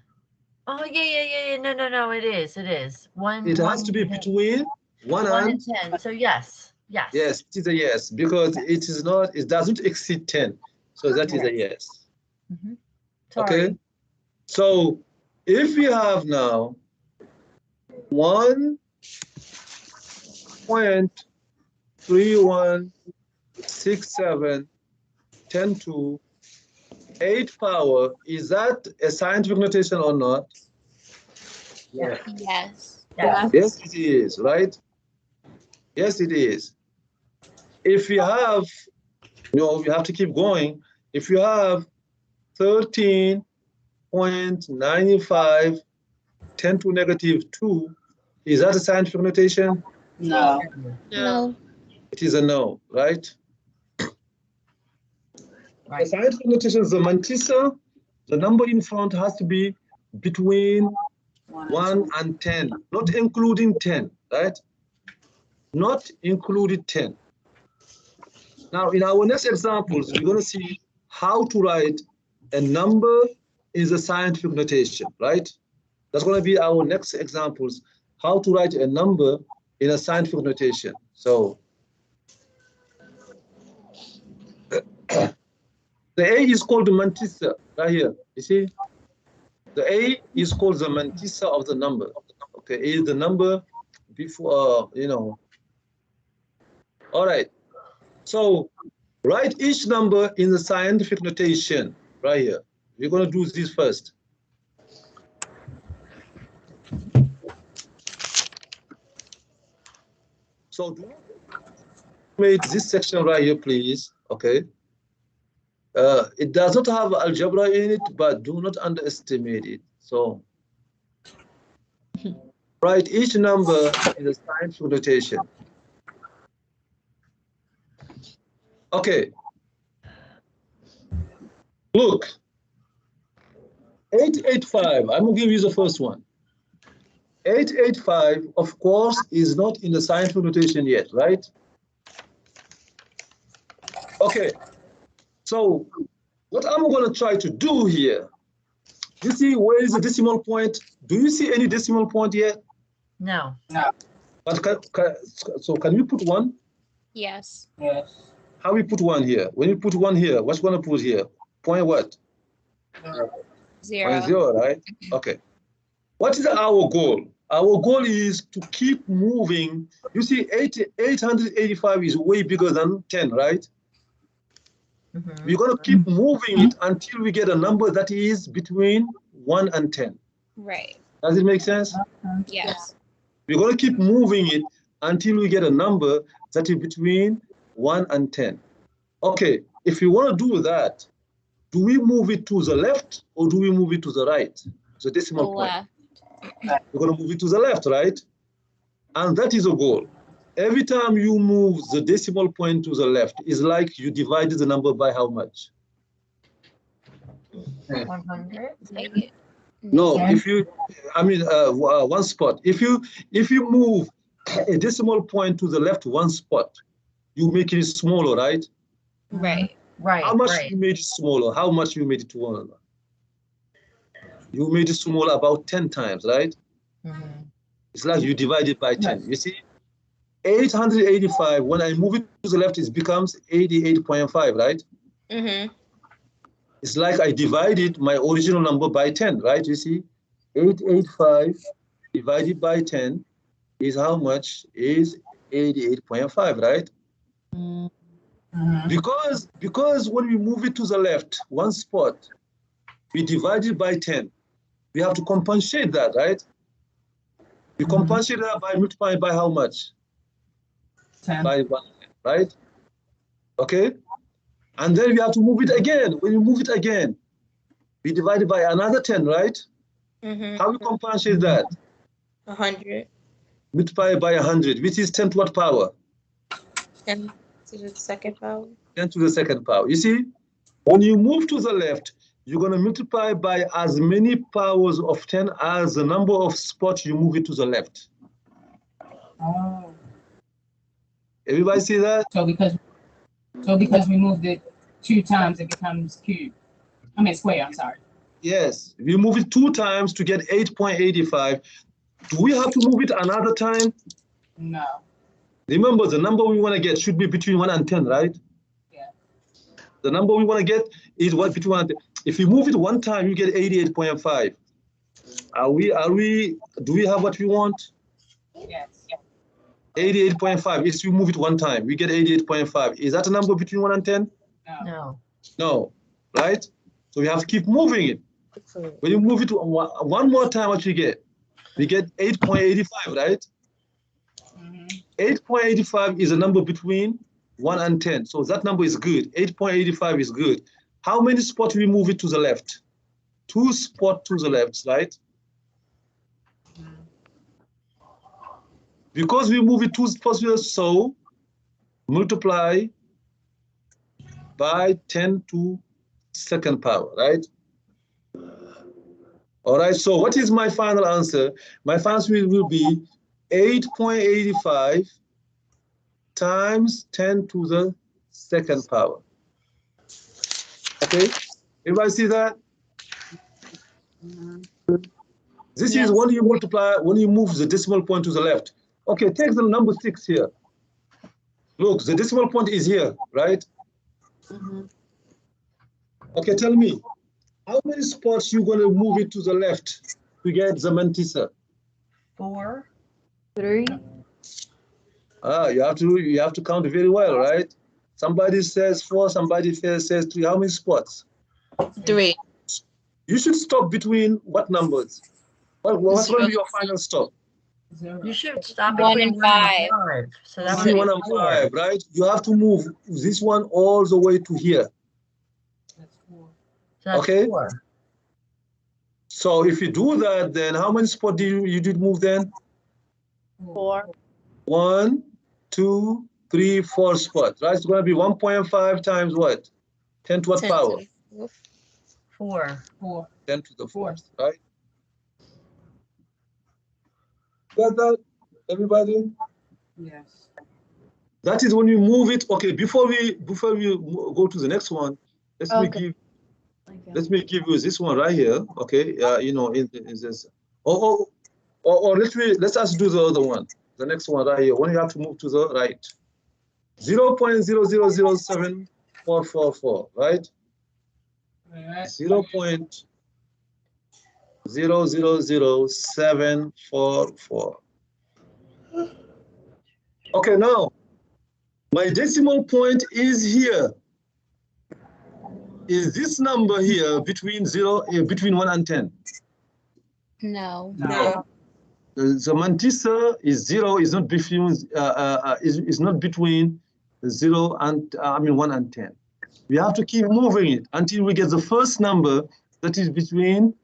Oh, yeah. No, it is. It is. It has to be between 1 1 and and 10. So yes. Yes. yes, it is a yes, because it is not, it doesn't exceed 10. So that is a yes. Mhm. Okay. Sorry. So if we have now 1.3167 10 to 8 power, is that a scientific notation or not? Yes. Yes. Yes. Yes, it is, right? Yes, it is. If you have, we have to keep going. If you have 13.95 10 to negative 2, is that a scientific notation? No. No. It is a no, right? The Right. scientific notation is the mantissa. The number in front has to be between 1 and 10, not including 10, right? Not included 10. Now, in our next examples, we're going to see how to write a number in the scientific notation, right? That's going to be our next examples, how to write a number in a scientific notation. So, the A is called the mantissa, right here, you see? The A is called the mantissa of the number, okay? A is the number before, All right, so write each number in the scientific notation right here. We're going to do this first. So do not make this section right here, please, okay? It does not have algebra in it, but do not underestimate it. So write each number in the scientific notation. Okay. Look, 885, I'm gonna give you the first one. 885, of course, is not in the scientific notation yet, right? Okay, so what I'm going to try to do here, you see where is the decimal point? Do you see any decimal point yet? No. But so can we put one? Yes. How we put one here? When you put one here, what's going to put here? Point what? 0. Point 0, right? Okay. What is our goal? Our goal is to keep moving. You see, 885 is way bigger than 10, right? Mhm. We're going to keep moving it until we get a number that is between 1 and 10. Right. Does it make sense? Yes. We're going to keep moving it until we get a number that is between 1 and 10. Okay, if we want to do that, do we move it to the left or do we move it to the right? The decimal point. Left. We're going to move it to the left, right? And that is a goal. Every time you move the decimal point to the left, it's like you divided the number by how much? 100. No, if you, I mean, one spot. If you move a decimal point to the left one spot, you make it smaller, right? Right. Right. How much right. you made it smaller? How much you made it smaller? You made it smaller about 10 times, right? Mhm. It's like you divide it by 10. You see, 885, when I move it to the left, it becomes 88.5, right? Mm-hmm. It's like I divided my original number by 10, right? You see, 885 divided by 10 is how much? Is 88.5, right? Because when we move it to the left, one spot, we divide it by 10. We have to compensate that, right? We compensate that by multiplying by how much? 10. By 1, right? Okay? And then we have to move it again. When you move it again, we divide it by another 10, right? Mm-hmm. How we compensate that? 100. Multiply by 100, which is 10 to what power? 10 to the second power. 10 to the second power. You see, when you move to the left, you're going to multiply by as many powers of 10 as the number of spots you move it to the left. Oh. Everybody see that? So because we moved it 2 times, it becomes cube. I mean square, I'm sorry. Yes. We move it 2 times to get 8.85. Do we have to move it another time? No. Remember, the number we want to get should be between 1 and 10, right? Yeah. The number we want to get is what between 1 and 10. If you move it one time, you get 88.5. Do we have what we want? Yes. 88.5. If you move it one time, we get 88.5. Is that a number between 1 and 10? No. No, right? So we have to keep moving it. When you move it to one more time, what you get? We get 8.85, right? 8.85 is a number between 1 and 10. So that number is good. 8.85 is good. How many spots we move it to the left? 2 spots to the left, right? Because we move it 2 spots, so multiply by 10 to second power, right? All right, so what is my final answer? My final answer will be 8.85 times 10 to the second power. Okay, everybody see that? This is when you multiply, when you move the decimal point to the left. Okay, take the number 6 here. Look, the decimal point is here, right? Okay, tell me, how many spots you going to move it to the left to get the mantissa? 4. 3. You have to count very well, right? Somebody says 4, somebody says 3. How many spots? 3. You should stop between what numbers? What's going to be your final stop? You should stop 1 between and 1 and 5. 5. So that Between would 1 be and 4. 5, right? You have to move this one all the way to here. So that's Okay. 4. So if you do that, then how many spots do you did move then? 4. 1, 2, 3, 4 spots, right? It's going to be 1.5 times what? 10 to what 10 power? to the 4. 4. 10 to the 4th, right? Got that, everybody? Yes. That is when you move it. Okay, before we go to the next one, let me give you this one right here. Okay, you know, in this, or let's just do the other one, the next one right here. When you have to move to the right, 0.0007444, right? 0.000744. Okay, now my decimal point is here. Is this number here between 1 and 10? No. No. The mantissa is 0, is not between is not between 0 and 1 and 10. We have to keep moving it until we get the first number that is between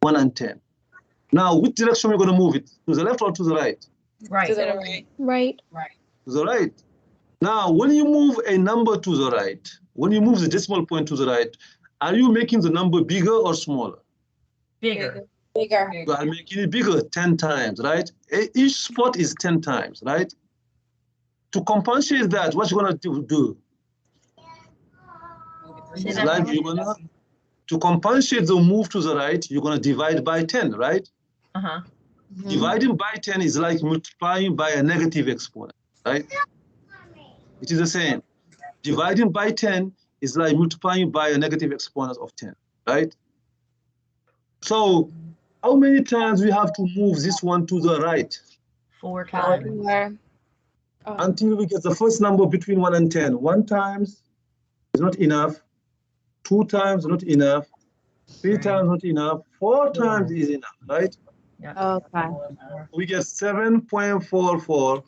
1 and 10. Now, which direction we're going to move it? To the left or to the right? Right. To the right. Right. To the right. Now, when you move a number to the right, when you move the decimal point to the right, are you making the number bigger or smaller? Bigger. Bigger. You are making it bigger 10 times, right? Each spot is 10 times, right? To compensate that, what you're going to do? It's like you're gonna, to compensate the move to the right, you're going to divide by 10, right? Uh-huh. Dividing by 10 is like multiplying by a negative exponent, right? It is the same. Dividing by 10 is like multiplying by a negative exponent of 10, right? So how many times we have to move this one to the right? 4 times. 4. Until we get the first number between 1 and 10. 1 times is not enough. 2 times not enough. 3 times not enough. 4 times is enough, right? Okay. We get 7.44.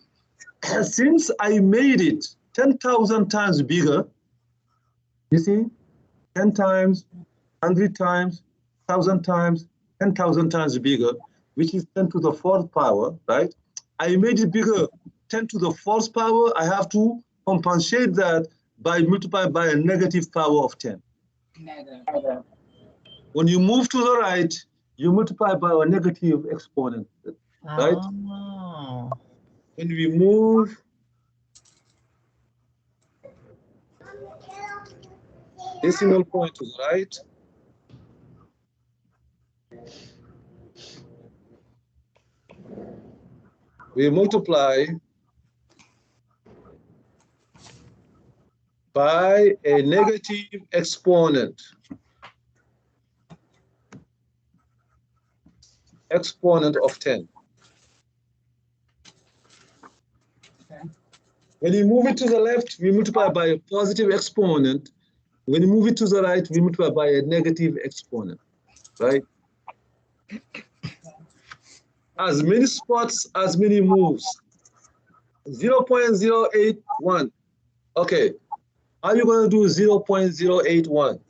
Since I made it 10,000 times bigger, you see, 10 times, 100 times, 1,000 times, 10,000 times bigger, which is 10 to the 4th power, right? I made it bigger, 10 to the 4th power. I have to compensate that by multiply by a negative power of 10. Negative. When you move to the right, you multiply by a negative exponent, right? Oh. When we move, decimal point to the right, we multiply by a negative exponent. Exponent of 10. Okay. When you move it to the left, we multiply by a positive exponent. When you move it to the right, we multiply by a negative exponent, right? As many spots, as many moves. 0.081. Okay, how are you going to do 0.081?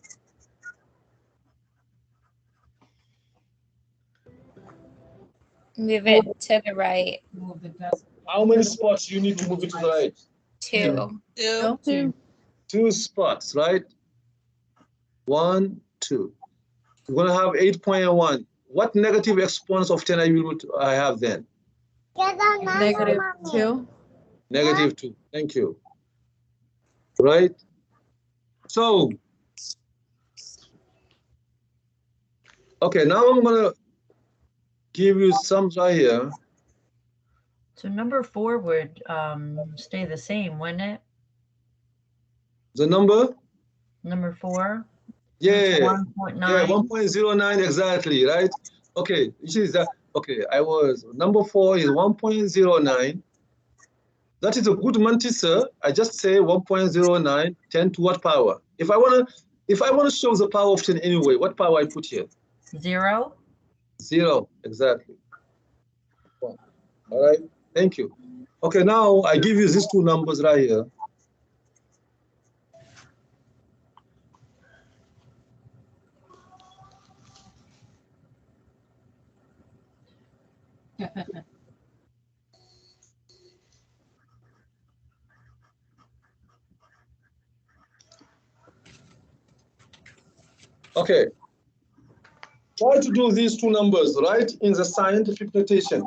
Move it to the right. Move the decimal. How many spots do you need to move it to the right? 2. 2. 2 spots, right? 1, 2. We're going to have 8.1. What negative exponents of 10 I have then? -2. Negative 2. Thank you. Right? So, okay, now I'm going to give you some right here. So number 4 would stay the same, wouldn't it? The number? Number 4? Yeah. 1.9. Yeah, 1.09 exactly, right? Okay, which is that? Okay, number 4 is 1.09. That is a good mantissa. I just say 1.09, 10 to what power? If I want to show the power of 10 anyway, what power I put here? 0. 0, exactly. All right, thank you. Okay, now I give you these 2 numbers right here. Okay, try to do these 2 numbers, right, in the scientific notation.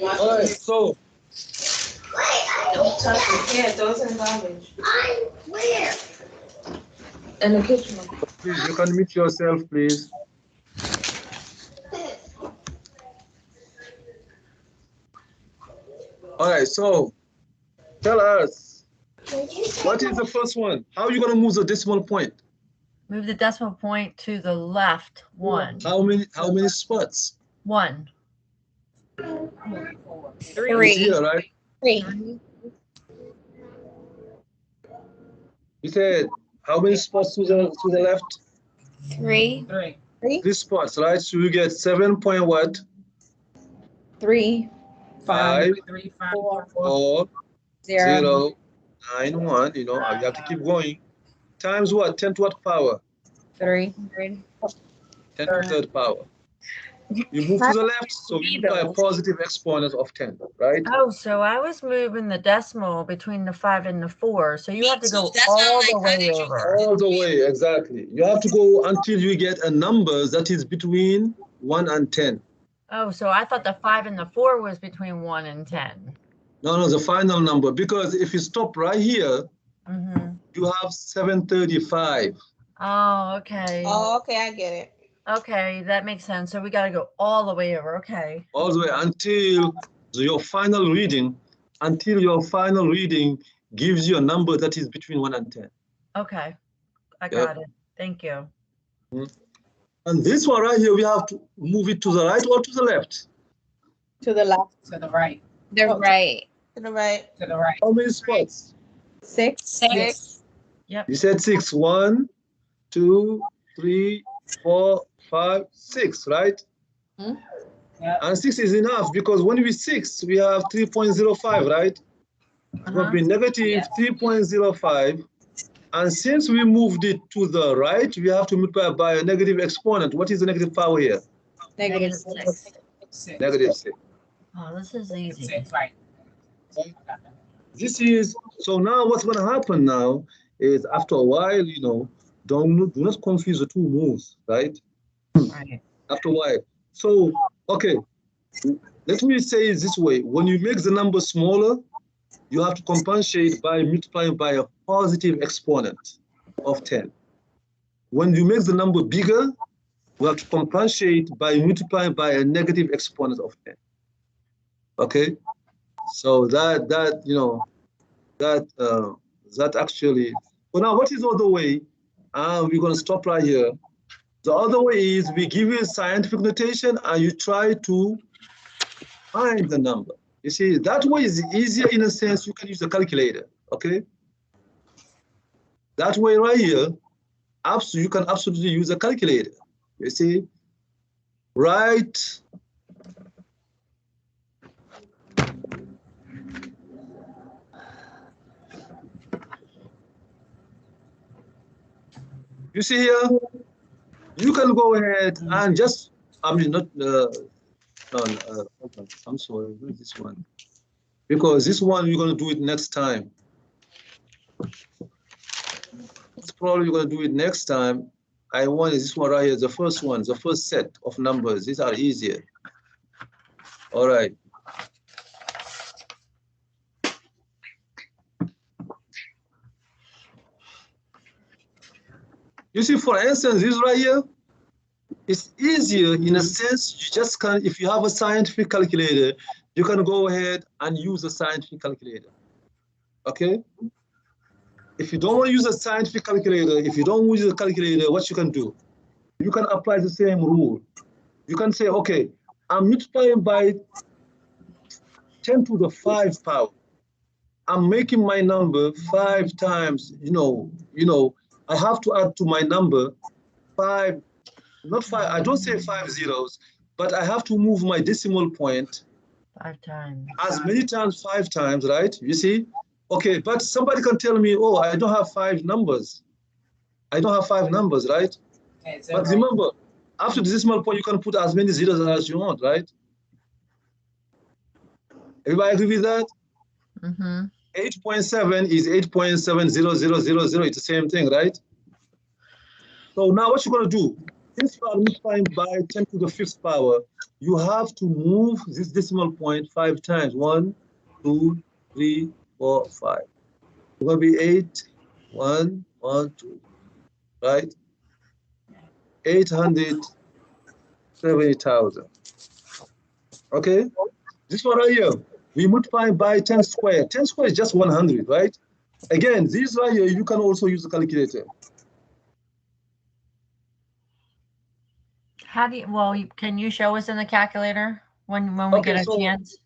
All right, so Don't touch it. Yeah, throw it in the garbage. Where? In the kitchen. please, you can mute yourself, please. All right, so tell us, what is the first one? How are you going to move the decimal point? Move the decimal point to the left. 1. How many spots? 1. 3. It's here, right? 3. You said how many spots to the left? 3. 3. 3 spots, right? So you get 7 point what? 3. 5, 3, 5, 4. 4, 0. 0, 9, 1. You know, you have to keep going. Times what? 10 to what power? 3. 10 to the third power. You move to the left, so you multiply a positive exponent of 10, right? Oh, so I was moving the decimal between the 5 and the 4. So you have to go That's why I'm all like, the how way did you- over. All the way, exactly. You have to go until you get a number that is between 1 and 10. Oh, so I thought the 5 and the 4 was between 1 and 10. No, the final number. Because if you stop right here, you have 735. Oh, okay. Oh, okay, I get it. Okay, that makes sense. So we got to go all the way over. Okay. All the way until your final reading, gives you a number that is between 1 and 10. Okay. I got it. Thank you. And this one right here, we have to move it to the right or to the left? To the left. To the right. The right. To the right. To the right. How many spots? 6. 6. Yep. You said 6. 1, 2, 3, 4, 5, 6, right? Yeah. And 6 is enough because when we 6, we have 3.05, right? It will be negative 3.05. And since we moved it to the right, we have to multiply by a negative exponent. What is the negative power here? Negative -6. 6. Negative 6. Oh, this is easy. 6, right. This is, so now what's going to happen now is after a while, you know, do not confuse the two moves, right? Right. After a while. So, okay, let me say it this way. When you make the number smaller, you have to compensate by multiplying by a positive exponent of 10. When you make the number bigger, you have to compensate by multiplying by a negative exponent of 10. Okay? So that you know, that actually, well now what is the other way? We're gonna stop right here. The other way is we give you a scientific notation and you try to find the number. You see, that way is easier in a sense. You can use a calculator, okay? That way right here, you can absolutely use a calculator. You see, right? You see here, you can go ahead and just, I mean, not, I'm sorry, what is this one? Because this one, we're going to do it next time. It's probably going to do it next time. I want this one right here, the first one, the first set of numbers. These are easier. All right. You see, for instance, this right here, it's easier in a sense. You just can, if you have a scientific calculator, you can go ahead and use a scientific calculator. Okay? If you don't want to use a scientific calculator, if you don't use a calculator, what you can do? You can apply the same rule. You can say, okay, I'm multiplying by 10 to the 5 power. I'm making my number 5 times, you know, I have to add to my number 5, not 5, I don't say 5 zeros, but I have to move my decimal point 5 times. as many times, 5 times, right? You see? Okay, but somebody can tell me, oh, I don't have 5 numbers. I don't have 5 numbers, right? But remember, after the decimal point, you can put as many zeros as you want, right? Everybody agree with that? 8.7 is 8.70000. It's the same thing, right? So now what you're going to do, since you are multiplying by 10 to the 5th power, you have to move this decimal point 5 times. 1, 2, 3, 4, 5. It's going to be 8, 1, 1, 2, right? 870,000. Okay? This one right here, we multiply by 10 squared. 10 squared is just 100, right? Again, this right here, you can also use the calculator. How do you, well, can you show us in the calculator when we Okay, get a so- chance?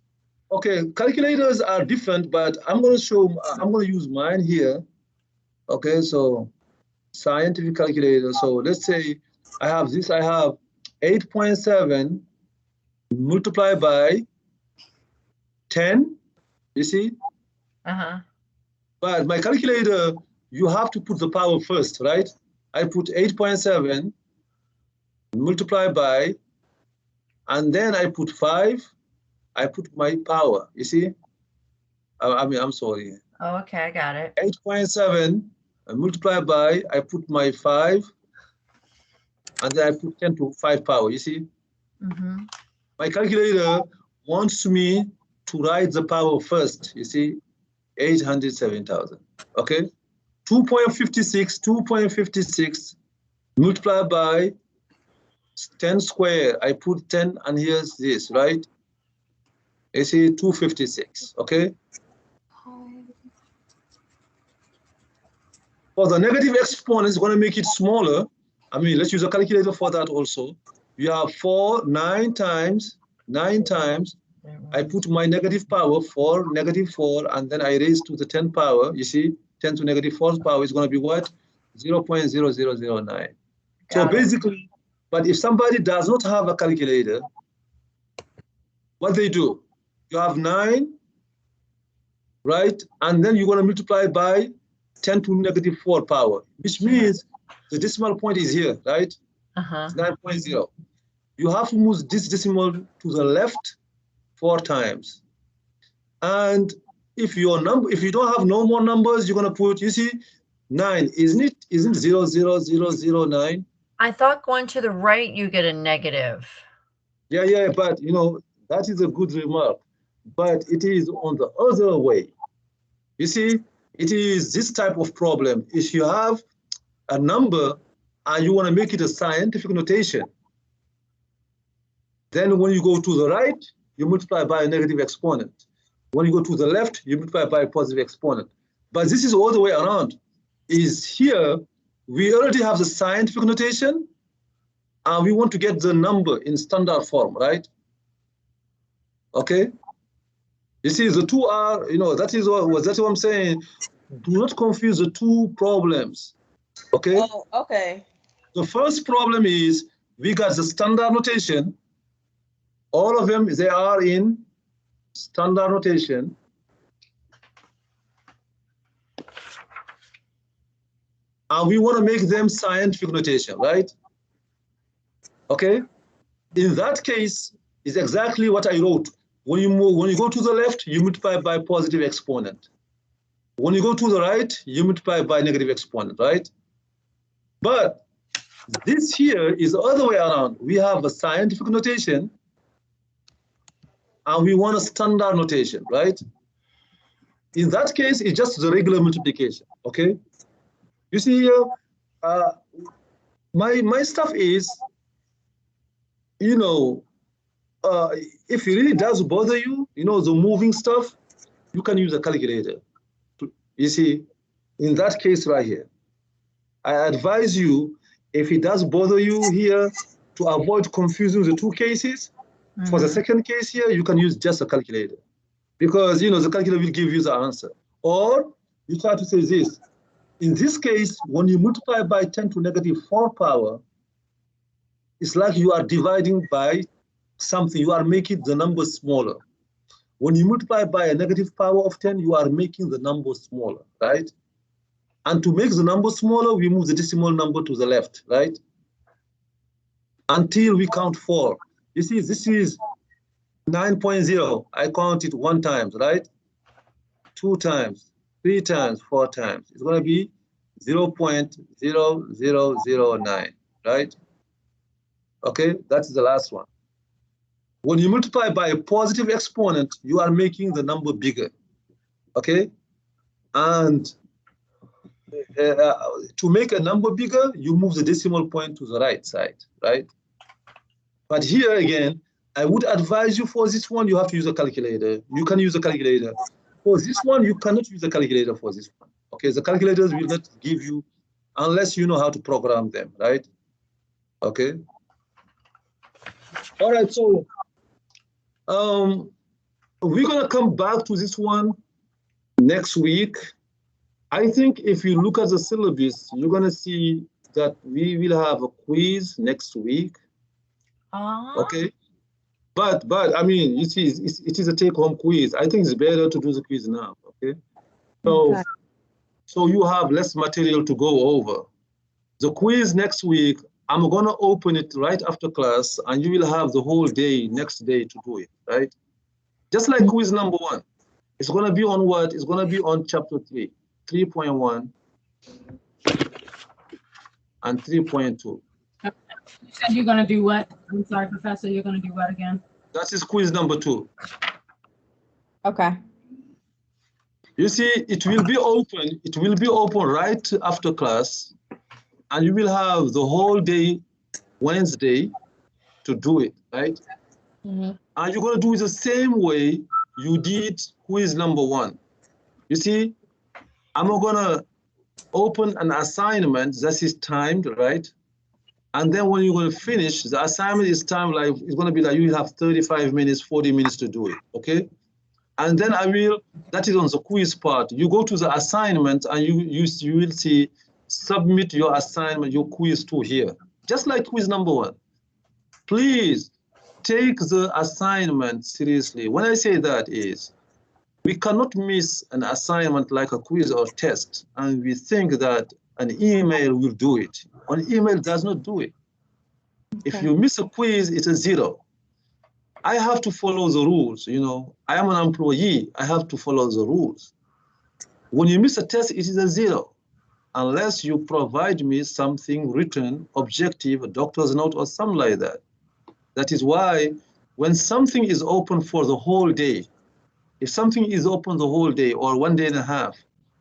Okay, calculators are different, but I'm going to use mine here. Okay, so scientific calculator. So let's say I have 8.7 multiplied by 10, you see? Uh-huh. But my calculator, you have to put the power first, right? I put 8.7 multiplied by, and then I put 5, I put my power, you see? I'm sorry. Oh, okay, I got it. 8.7 multiplied by, I put my 5, and then I put 10 to 5 power, you see? Mm-hmm. My calculator wants me to write the power first, you see? 807,000, okay? 2.56 multiplied by 10 squared. I put 10 and here's this, right? You see 256, okay? For the negative exponent, it's going to make it smaller. I mean, let's use a calculator for that also. You have 9 times. I put my negative power for -4, and then I raise to the 10 power. You see, 10 to -4 power is going to be what? 0.0009. So basically, but if somebody does not have a calculator, what they do, you have 9, right? And then you're going to multiply by 10 to -4 power, which means the decimal point is here, right? Uh-huh. It's 9.0. You have to move this decimal to the left 4 times. And if you don't have no more numbers, you're going to put, you see, 9, isn't 00009? I thought going to the right, you get a negative. Yeah, but you know, that is a good remark. But it is on the other way. You see, it is this type of problem. If you have a number and you want to make it a scientific notation, then when you go to the right, you multiply by a negative exponent. When you go to the left, you multiply by a positive exponent. But this is all the way around. Is here, we already have the scientific notation, and we want to get the number in standard form, right? Okay? You see, the two are, you know, that's what I'm saying. Do not confuse the two problems, okay? Oh, okay. The first problem is we got the standard notation. All of them, they are in standard notation. And we want to make them scientific notation, right? Okay? In that case, it's exactly what I wrote. When you go to the left, you multiply by positive exponent. When you go to the right, you multiply by negative exponent, right? But this here is the other way around. We have a scientific notation, and we want a standard notation, right? In that case, it's just the regular multiplication, okay? You see here, my stuff is, you know, if it really does bother you, you know, the moving stuff, you can use a calculator. You see, in that case right here, I advise you, if it does bother you here, to avoid confusing the two cases, for the second case here, you can use just a calculator. Because, you know, the calculator will give you the answer. Or you try to say this. In this case, when you multiply by 10 to -4 power, it's like you are dividing by something. You are making the number smaller. When you multiply by a negative power of 10, you are making the number smaller, right? And to make the number smaller, we move the decimal number to the left, right? Until we count 4. You see, this is 9.0. I count it 1 time, right? 2 times, 3 times, 4 times. It's going to be 0.0009, right? Okay, that's the last one. When you multiply by a positive exponent, you are making the number bigger. Okay, and to make a number bigger, you move the decimal point to the right side, right? But here again, I would advise you for this one, you have to use a calculator. You can use a calculator. For this one, you cannot use a calculator for this one. Okay, the calculators will not give you, unless you know how to program them, right? Okay. All right, so we're gonna come back to this one next week. I think if you look at the syllabus, you're gonna see that we will have a quiz next week. Okay. But I mean, it is a take-home quiz. I think it's better to do the quiz now. Okay. So Okay. so you have less material to go over. The quiz next week, I'm gonna open it right after class, and you will have the whole day next day to do it, right? Just like quiz number 1. It's gonna be on what? It's gonna be on chapter 3, 3.1 and 3.2. You said you're gonna do what? I'm sorry, Professor, you're gonna do what again? That is quiz number 2. Okay. You see, it will be open right after class, and you will have the whole day Wednesday to do it, right? Mhm. And you're gonna do it the same way you did quiz number 1. You see, I'm gonna open an assignment that is timed, right? And then when you're gonna finish, the assignment is timed, like it's gonna be like you have 35 minutes, 40 minutes to do it, okay? And then that is on the quiz part. You go to the assignment and you will see, submit your assignment, your quiz to here. Just like quiz number 1. Please take the assignment seriously. When I say that is, we cannot miss an assignment like a quiz or test, and we think that an email will do it. An email does not do it. If Okay. you miss a quiz, it's a 0. I have to follow the rules, you know. I am an employee, I have to follow the rules. When you miss a test, it is a 0, unless you provide me something written, objective, a doctor's note or something like that. That is why when something is open for the whole day, if something is open the whole day or 1 day and a half,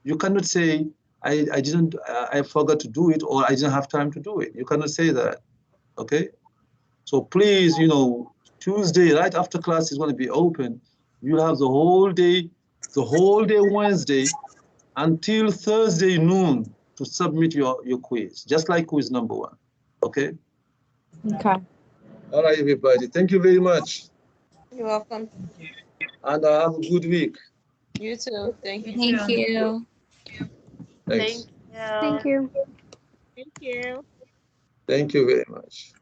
you cannot say, I forgot to do it, or I didn't have time to do it. You cannot say that, okay? So please, you know, Tuesday, right after class is going to be open. You'll have the whole day Wednesday until Thursday noon to submit your quiz, just like quiz number 1, okay? Okay. All right, everybody, thank you very much. You're welcome. And have a good week. You too. Thank you. Thank you. Thanks. Thank you. Thank you. Thank you. Thank you very much.